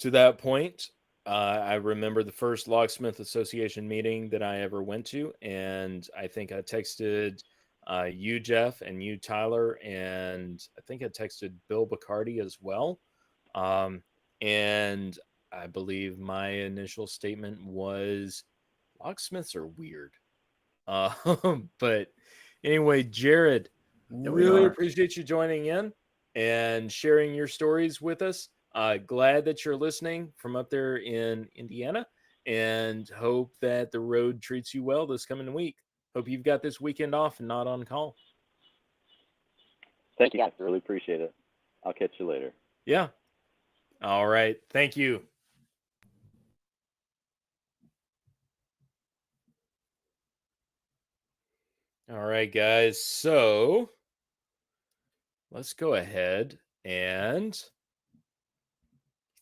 that point, I remember the first Locksmith Association meeting that I ever went to, and I think I texted you, Jeff, and you, Tyler, and I think I texted Bill Bacardi as well. Um, and I believe my initial statement was locksmiths are weird. But anyway, Jared, Yeah, we really are. appreciate you joining in and sharing your stories with us. Glad that you're listening from up there in Indiana, and hope that the road treats you well this coming week. Hope you've got this weekend off and not on call. Thank you, guys. Really appreciate it. I'll catch you later. Yeah. All right. Thank you. All right, guys. So let's go ahead and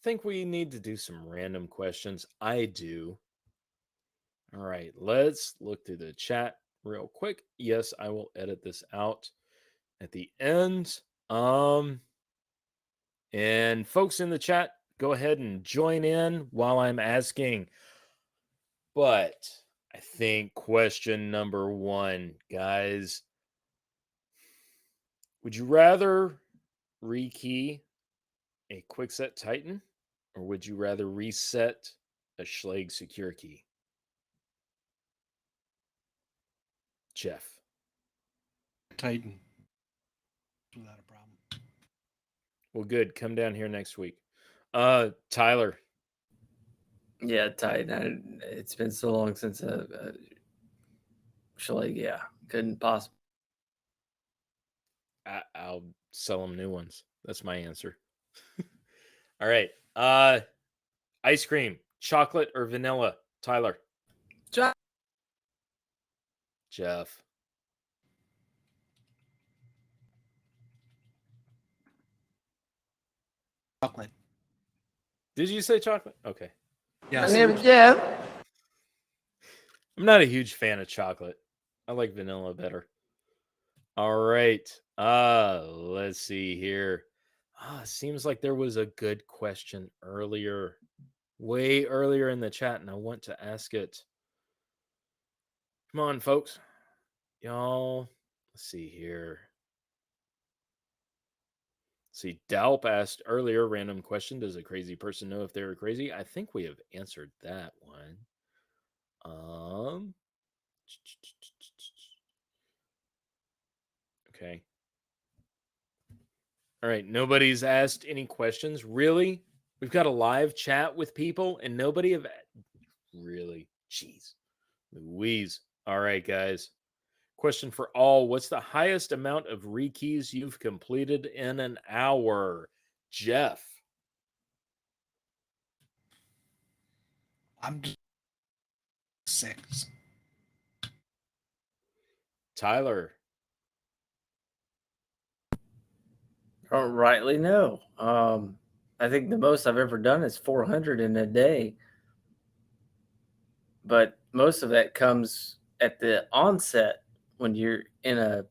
think we need to do some random questions. I do. All right, let's look through the chat real quick. Yes, I will edit this out at the end. And folks in the chat, go ahead and join in while I'm asking. But I think question number 1, guys, would you rather rekey a quickset Titan, or would you rather reset a Schlage secure key? Jeff. Titan. Without a problem. Well, good. Come down here next week. Tyler. Yeah, Titan. It's been so long since Schlage. Yeah, couldn't possibly. I'll sell them new ones. That's my answer. All right. Ice cream, chocolate or vanilla? Tyler. Jeff. Chocolate. Did you say chocolate? Okay. My Yes. name is Jeff. I'm not a huge fan of chocolate. I like vanilla better. All right. Let's see here. Seems like there was a good question earlier, way earlier in the chat, and I want to ask it. Come on, folks. Y'all, let's see here. See, Dalp asked earlier, random question. Does a crazy person know if they were crazy? I think we have answered that one. Okay. All right. Nobody's asked any questions. Really? We've got a live chat with people and nobody have really. Jeez. Louise. All right, guys. Question for all. What's the highest amount of rekeys you've completed in an hour? Jeff. I'm just 6. Tyler. I don't rightly know. I think the most I've ever done is 400 in a day, but most of that comes at the onset when you're in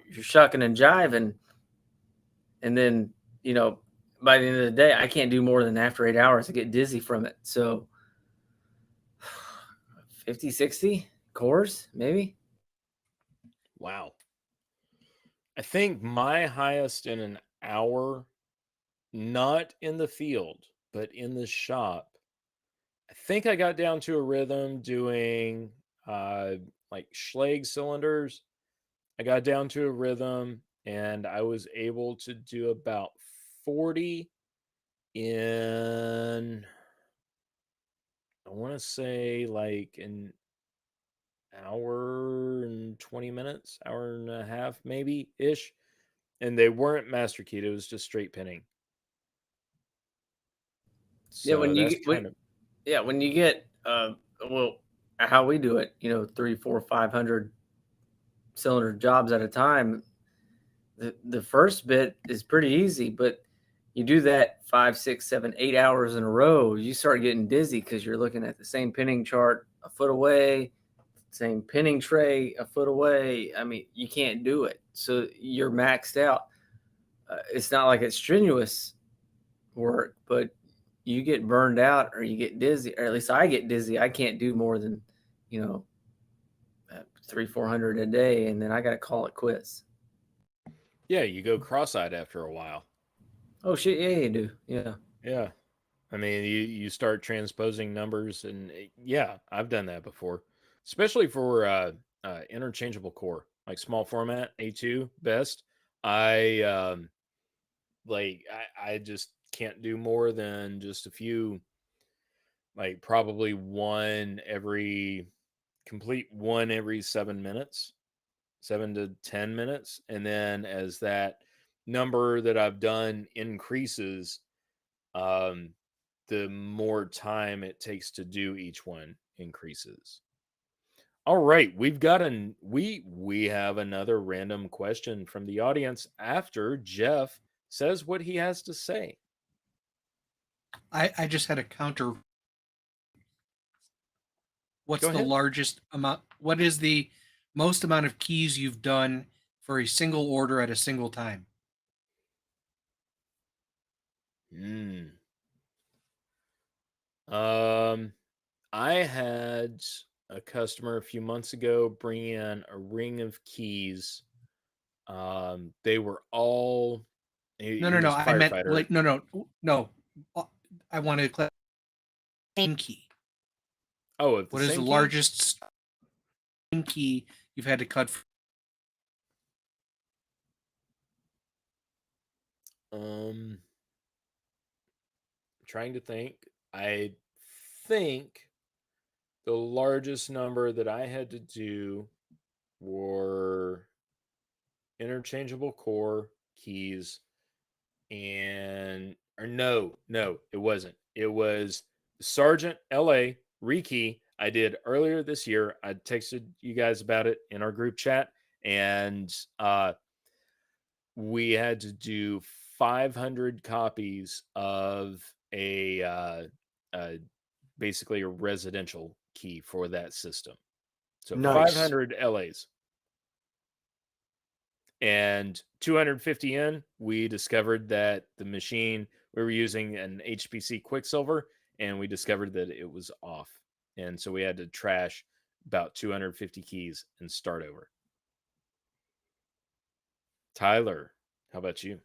you're shucking and jiving, and then by the end of the day, I can't do more than after 8 hours. I get dizzy from it. So 50, 60 cores, maybe. Wow. I think my highest in an hour, not in the field, but in the shop, I think I got down to a rhythm doing like Schlage cylinders. I got down to a rhythm and I was able to do about 40 in, I want to say like an hour and 20 minutes, hour and a half maybe ish. And they weren't master keyed, it was just straight pinning. So Yeah, when you that's get kind of when you get well, how we do it, 3, 4, 500 cylinder jobs at a time. The first bit is pretty easy, but you do that 5, 6, 7, 8 hours in a row, you start getting dizzy because you're looking at the same pinning chart a foot away, same pinning tray a foot away. I mean, you can't do it. So you're maxed out. It's not like it's strenuous work, but you get burned out or you get dizzy, or at least I get dizzy. I can't do more than, 300, 400 a day, and then I got to call it quits. yeah, you go cross-eyed after a while. Oh shit, yeah, you do. Yeah. Yeah. I mean, you start transposing numbers, and yeah, I've done that before, especially for interchangeable core, like small format A2 best. I I just can't do more than just a few, like probably one every 7 minutes, 7 to 10 minutes, and then as that number that I've done increases, um, the more time it takes to do each one increases. All right, we have another random question from the audience after Jeff says what he has to say. I just had a counter. What's Go the ahead. largest amount? What is the most amount of keys you've done for a single order at a single time? Hmm. Um, I had a customer a few months ago bring in a ring of keys. They were all No, he no, no. was a I meant firefighter. like no. I want to clarify. Same key. Oh, of the What is the same key? largest key you've had to cut? Um, trying to think. I think the largest number that I had to do were interchangeable core keys and or no, it wasn't. It was Sergeant LA rekey I did earlier this year. I texted you guys about it in our group chat, and we had to do 500 copies of uh, basically a residential key for that system. So Nice. 500 LAs. And 250 in, we discovered that the machine, we were using an HPC Quicksilver, and we discovered that it was off. And so we had to trash about 250 keys and start over. Tyler, how about you?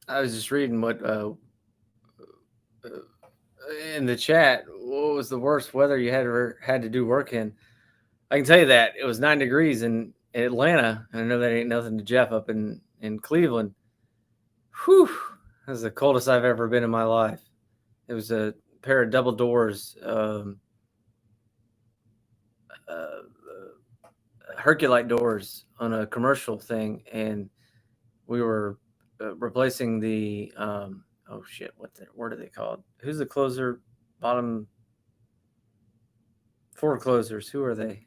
I was just reading what in the chat. What was the worst weather you had to do work in? I can tell you that it was 9 degrees in Atlanta, and I know that ain't nothing to Jeff up in Cleveland. Whew, that was the coldest I've ever been in my life. It was a pair of double doors, Herculite doors on a commercial thing, and we were replacing the oh shit, what are they called? Who's the closer? Bottom four closers. Who are they?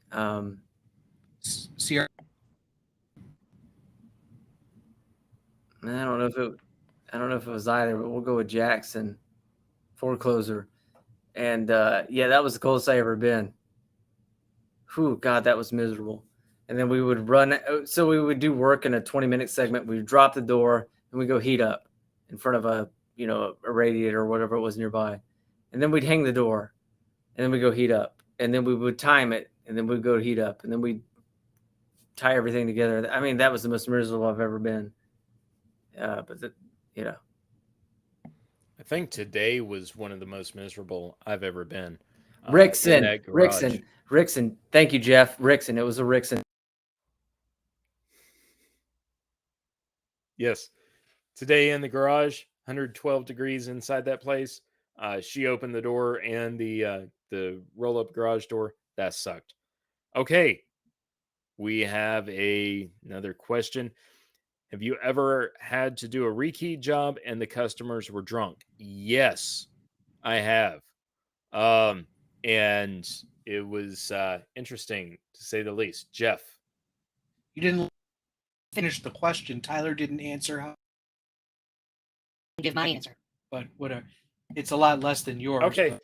Sierra. I don't know if it was either, but we'll go with Jackson forecloser. And yeah, that was the coldest I ever been. Whew, God, that was miserable. And then we would run. So we would do work in a 20-minute segment. We would drop the door and we go heat up in front of a radiator or whatever it was nearby. And then we'd hang the door, and then we go heat up. And then we would time it, and then we'd go heat up, and then we'd tie everything together. I mean, that was the most miserable I've ever been. But I think today was one of the most miserable I've ever been. In Rickson, that garage. Rickson. Thank you, Jeff. Rickson. It was a Rickson. Yes. Today in the garage, 112 degrees inside that place. She opened the door and the roll up garage door. That sucked. Okay. We have another question. Have you ever had to do a rekey job and the customers were drunk? Yes, I have. And it was interesting to say the least. Jeff. You didn't finish the question. Tyler didn't answer how. Give my answer. But whatever. It's a lot less than yours. Okay.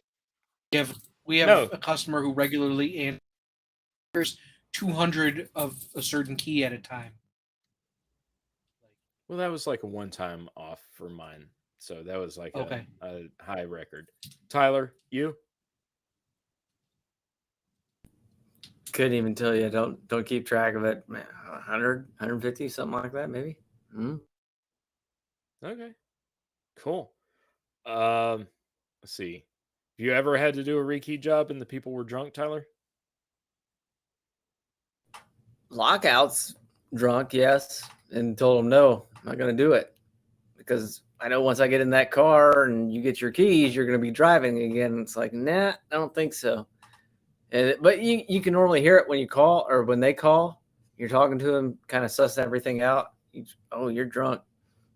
We have No. a customer who regularly answers 200 of a certain key at a time. Well, that was like a one-time off for mine. So that was like Okay. a high record. Tyler, you? Couldn't even tell you. Don't keep track of it. Man, 100, 150, something like that, maybe. Okay. Cool. Let's see. Have you ever had to do a rekey job and the people were drunk, Tyler? Lockouts, drunk, yes, and told them no, I'm not going to do it because I know once I get in that car and you get your keys, you're going to be driving again. It's like, nah, I don't think so. But you can normally hear it when you call or when they call. You're talking to them, kind of suss everything out. You're drunk.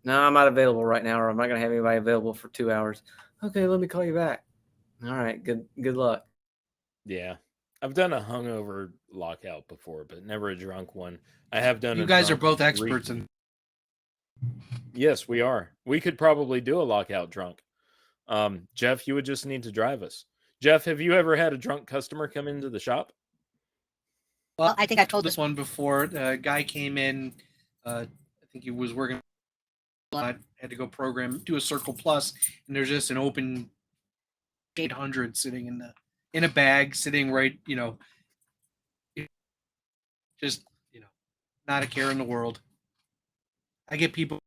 No, I'm not available right now, or I'm not going to have anybody available for 2 hours. Okay, let me call you back. All right, good luck. Yeah. I've done a hungover lockout before, but never a drunk one. I have done You a guys are drunk both experts rekey. in. Yes, we are. We could probably do a lockout drunk. Jeff, you would just need to drive us. Jeff, have you ever had a drunk customer come into the shop? Well, I think I've told this one before. The guy came in. I think he was working. had to go do a Circle Plus, and there's just an open 800 sitting in a bag, sitting right, just not a care in the world. I get people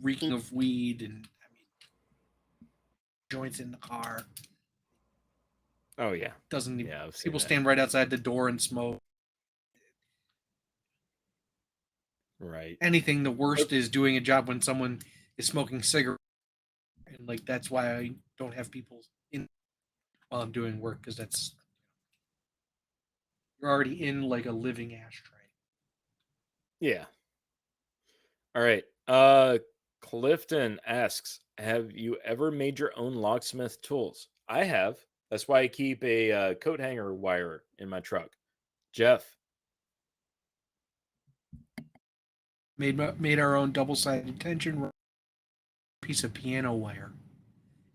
reeking of weed and joints in the car. Oh yeah. Doesn't even, Yeah, I've seen people that. stand right outside the door and smoke. Right. Anything, the worst is doing a job when someone is smoking cigarettes, and like that's why I don't have people in while I'm doing work, because you're already in like a living ashtray. Yeah. All right. Clifton asks, have you ever made your own locksmith tools? I have. That's why I keep a coat hanger wire in my truck. Jeff. Made our own double-sided tension piece of piano wire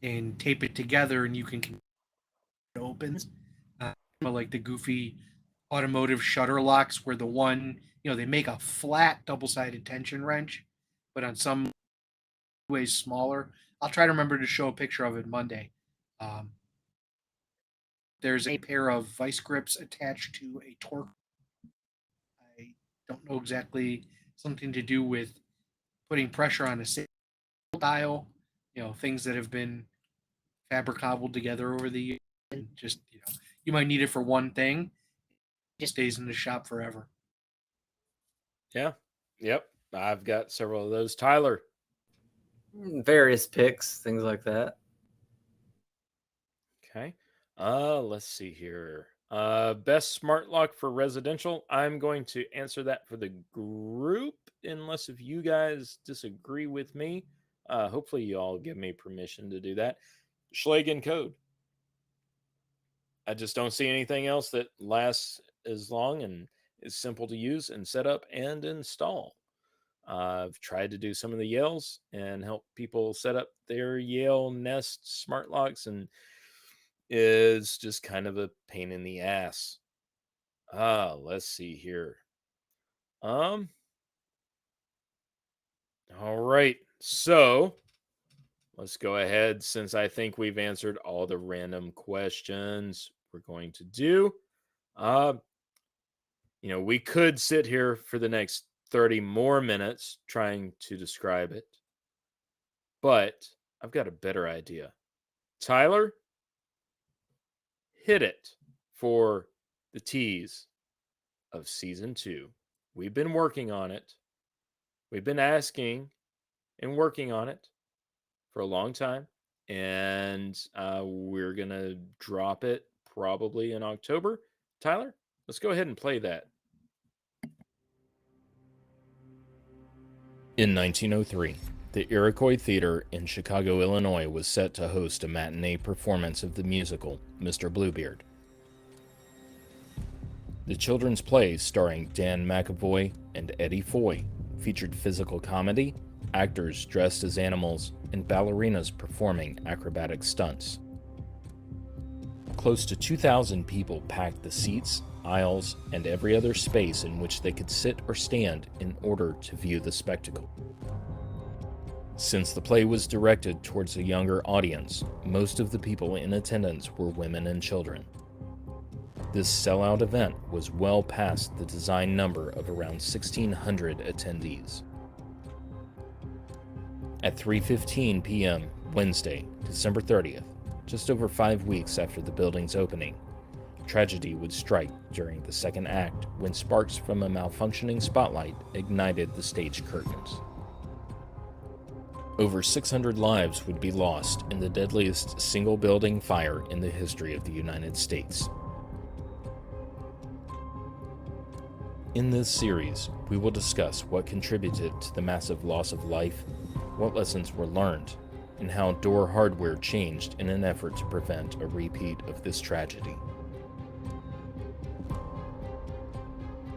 and tape it together, and you can it opens. Like the goofy automotive shutter locks, where the one, they make a flat double-sided tension wrench, but on some ways smaller. I'll try to remember to show a picture of it Monday. There's a pair of vice grips attached to a torque. I don't know exactly, something to do with putting pressure on a dial, things that have been fabric cobbled together over the years. And just, you might need it for one thing. It just stays in the shop forever. Yeah. Yep. I've got several of those. Tyler. Various picks, things like that. Okay. Let's see here. Best smart lock for residential. I'm going to answer that for the group, unless if you guys disagree with me. Hopefully you all give me permission to do that. Schlagen code. I just don't see anything else that lasts as long and is simple to use and set up and install. I've tried to do some of the Yales and help people set up their Yale Nest smart locks, and is just kind of a pain in the ass. Let's see here. All right. So let's go ahead, since I think we've answered all the random questions we're going to do. We could sit here for the next 30 more minutes trying to describe it, but I've got a better idea. Tyler, hit it for the tease of season 2. We've been working on it. We've been asking and working on it for a long time, and we're going to drop it probably in October. Tyler, let's go ahead and play that. In 1903, the Iroquois Theater in Chicago, Illinois was set to host a matinee performance of the musical Mr. Bluebeard. The children's play, starring Dan McAvoy and Eddie Foy, featured physical comedy, actors dressed as animals, and ballerinas performing acrobatic stunts. Close to 2,000 people packed the seats, aisles, and every other space in which they could sit or stand in order to view the spectacle. Since the play was directed towards a younger audience, most of the people in attendance were women and children. This sellout event was well past the design number of around 1,600 attendees. At 3:15 p.m. Wednesday, December 30th, just over 5 weeks after the building's opening, tragedy would strike during the second act when sparks from a malfunctioning spotlight ignited the stage curtains. Over 600 lives would be lost in the deadliest single building fire in the history of the United States. In this series, we will discuss what contributed to the massive loss of life, what lessons were learned, and how door hardware changed in an effort to prevent a repeat of this tragedy.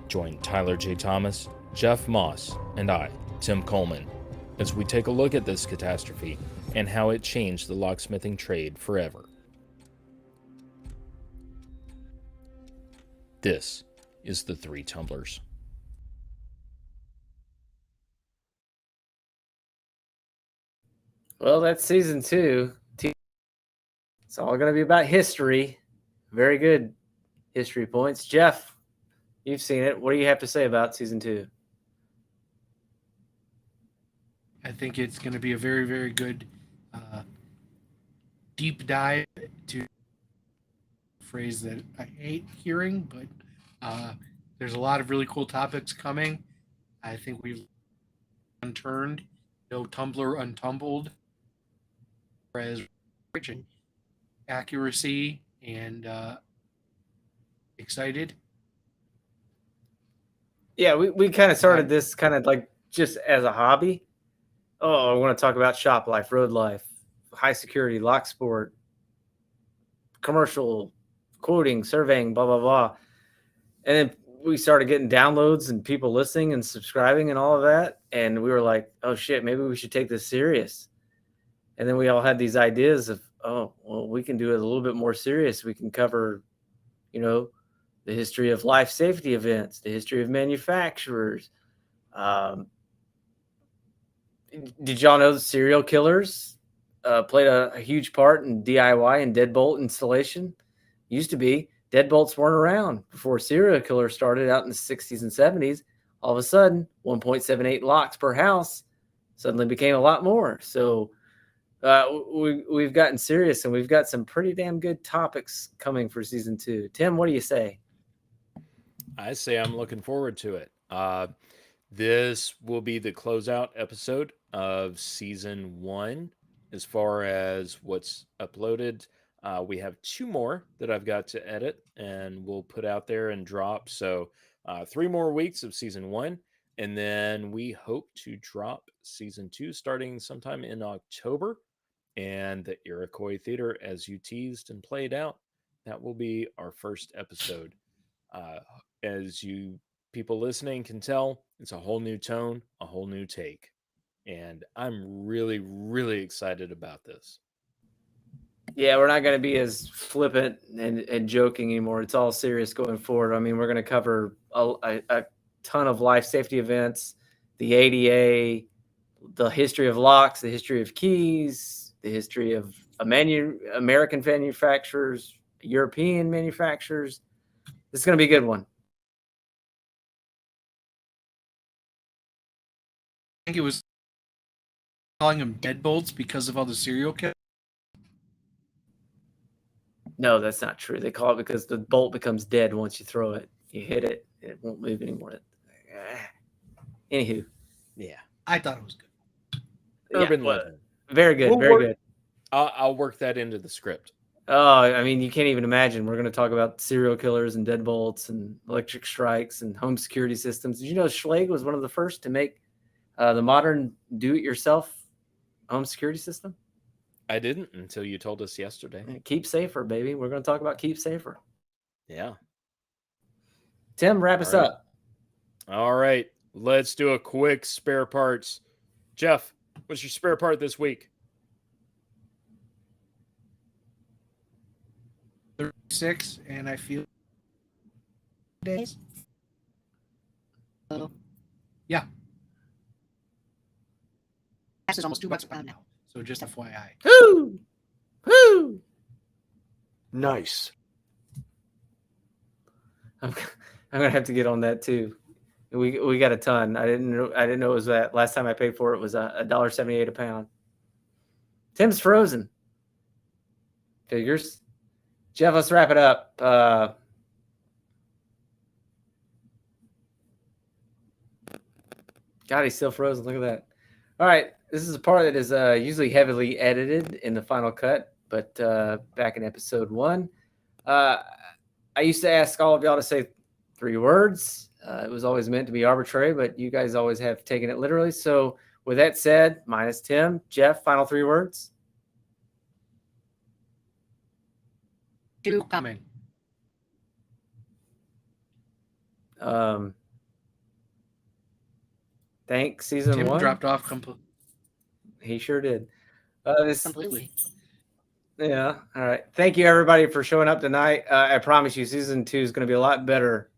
Join Tyler J. Thomas, Jeff Moss, and I, Tim Coleman, as we take a look at this catastrophe and how it changed the locksmithing trade forever. This is the Three Tumblers. Well, that's season 2. It's all going to be about history. Very good history points. Jeff, you've seen it. What do you have to say about season 2? I think it's going to be a very, very good deep dive to a phrase that I hate hearing, but there's a lot of really cool topics coming. I think we've unturned, no Tumblr untumbled, as accuracy and excited. Yeah, we kind of started this kind of like just as a hobby. Oh, I want to talk about shop life, road life, high security, lock sport, commercial, quoting, surveying, blah, blah, blah. And then we started getting downloads and people listening and subscribing and all of that. And we were like, oh shit, maybe we should take this serious. And then we all had these ideas of, oh, well, we can do it a little bit more serious. We can cover, the history of life safety events, the history of manufacturers. Did y'all know that serial killers played a huge part in DIY and deadbolt installation? Used to be. Deadbolts weren't around before serial killers started out in the 60s and 70s. All of a sudden, 1.78 locks per house suddenly became a lot more. So we've gotten serious, and we've got some pretty damn good topics coming for season 2. Tim, what do you say? I say I'm looking forward to it. This will be the closeout episode of season 1 as far as what's uploaded. We have 2 more that I've got to edit and we'll put out there and drop. So 3 more weeks of season 1. And then we hope to drop season 2 starting sometime in October. And the Iroquois Theater, as you teased and played out, that will be our first episode. As you people listening can tell, it's a whole new tone, a whole new take. And I'm really, really excited about this. Yeah, we're not going to be as flippant and joking anymore. It's all serious going forward. I mean, we're going to cover a ton of life safety events, the ADA, the history of locks, the history of keys, the history of American manufacturers, European manufacturers. This is going to be a good one. I think it was calling them deadbolts because of all the serial killers. No, that's not true. They call it because the bolt becomes dead once you throw it. You hit it, it won't move anymore. Anywho. Yeah. I thought it was good. Urban legend. Very good. Very good. I'll work that into the script. Oh, I mean, you can't even imagine. We're going to talk about serial killers and deadbolts and electric strikes and home security systems. Did you know Schlage was one of the first to make the modern do-it-yourself home security system? I didn't until you told us yesterday. Keep safer, baby. We're going to talk about keep safer. Yeah. Tim, wrap us up. All right. Let's do a quick spare parts. Jeff, what's your spare part this week? 36, and I feel days. Little. Yeah. Gas is almost 2 bucks a pound now. So just FYI. Woo! Woo! Nice. I'm gonna have to get on that too. We got a ton. I didn't know it was that. Last time I paid for it was $1.78 a pound. Tim's frozen. Figures. Jeff, let's wrap it up. God, he's still frozen. Look at that. All right. This is a part that is usually heavily edited in the final cut, but back in episode 1, I used to ask all of y'all to say 3 words. It was always meant to be arbitrary, but you guys always have taken it literally. So with that said, minus Tim, Jeff, final 3 words. Coming. Thanks, season Tim 1. dropped off completely. He sure did. Completely. Yeah. All right. Thank you, everybody, for showing up tonight. I promise you, season 2 is going to be a lot better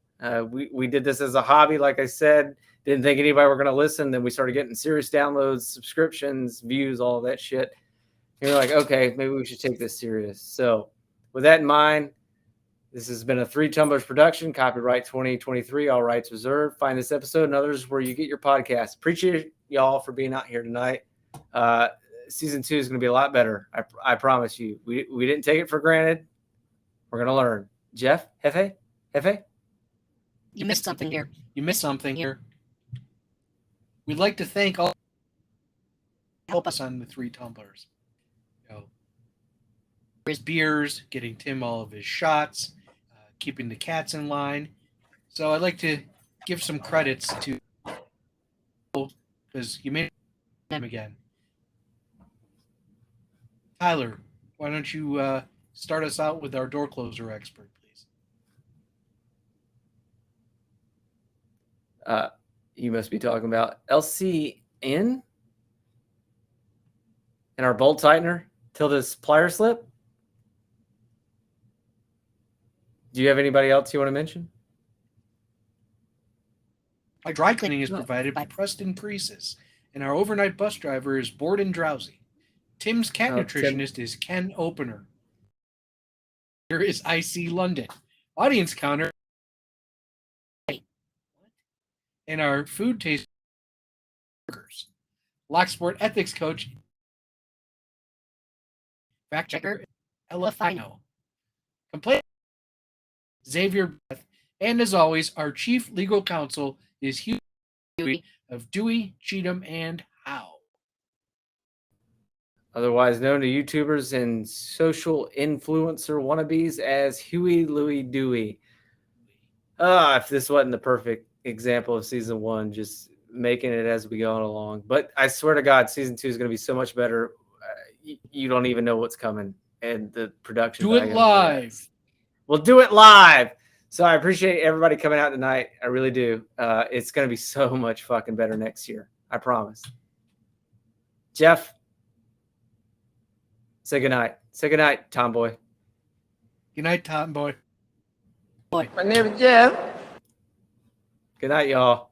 We did this as a hobby, like I said. Didn't think anybody were going to listen. Then we started getting serious downloads, subscriptions, views, all that shit. And you're like, okay, maybe we should take this serious. So with that in mind, this has been a 3 Tumblers production, copyright 2023, all rights reserved. Find this episode and others where you get your podcast. Appreciate y'all for being out here tonight. Season 2 is going to be a lot better. I promise you. We didn't take it for granted. We're going to learn. Jeff, Hefe? You missed something here. You missed something here. We'd like to thank all help us on the 3 Tumblers. You know, his beers, getting Tim all of his shots, keeping the cats in line. So I'd like to give some credits to, because you made them again. Tyler, why don't you start us out with our door closer expert, please? You must be talking about LCN and our bolt tightener till this plier slip. Do you have anybody else you want to mention? Our dry cleaning is No, provided by by- Preston Creases, and our overnight bus driver is bored and drowsy. Tim's cat Oh, Tim. nutritionist is Ken Opener. Here is IC London. Audience counter. And our food taste burgers. Locksport ethics coach. Fact checker Ella Fino. Complaint Xavier Beth. And as always, our chief legal counsel is Hugh Dewey of Dewey, Cheatham, and Howe. Otherwise known to YouTubers and social influencer wannabes as Huey Louie Dewey. If this wasn't the perfect example of season 1, just making it as we go along. But I swear to God, season 2 is going to be so much better. You don't even know what's coming. And the production. Do it live. We'll do it live. So I appreciate everybody coming out tonight. I really do. It's going to be so much fucking better next year. I promise. Jeff, say goodnight. Say goodnight, Tomboy. Good night, Tom Boy. My name is Jeff. Good night, y'all.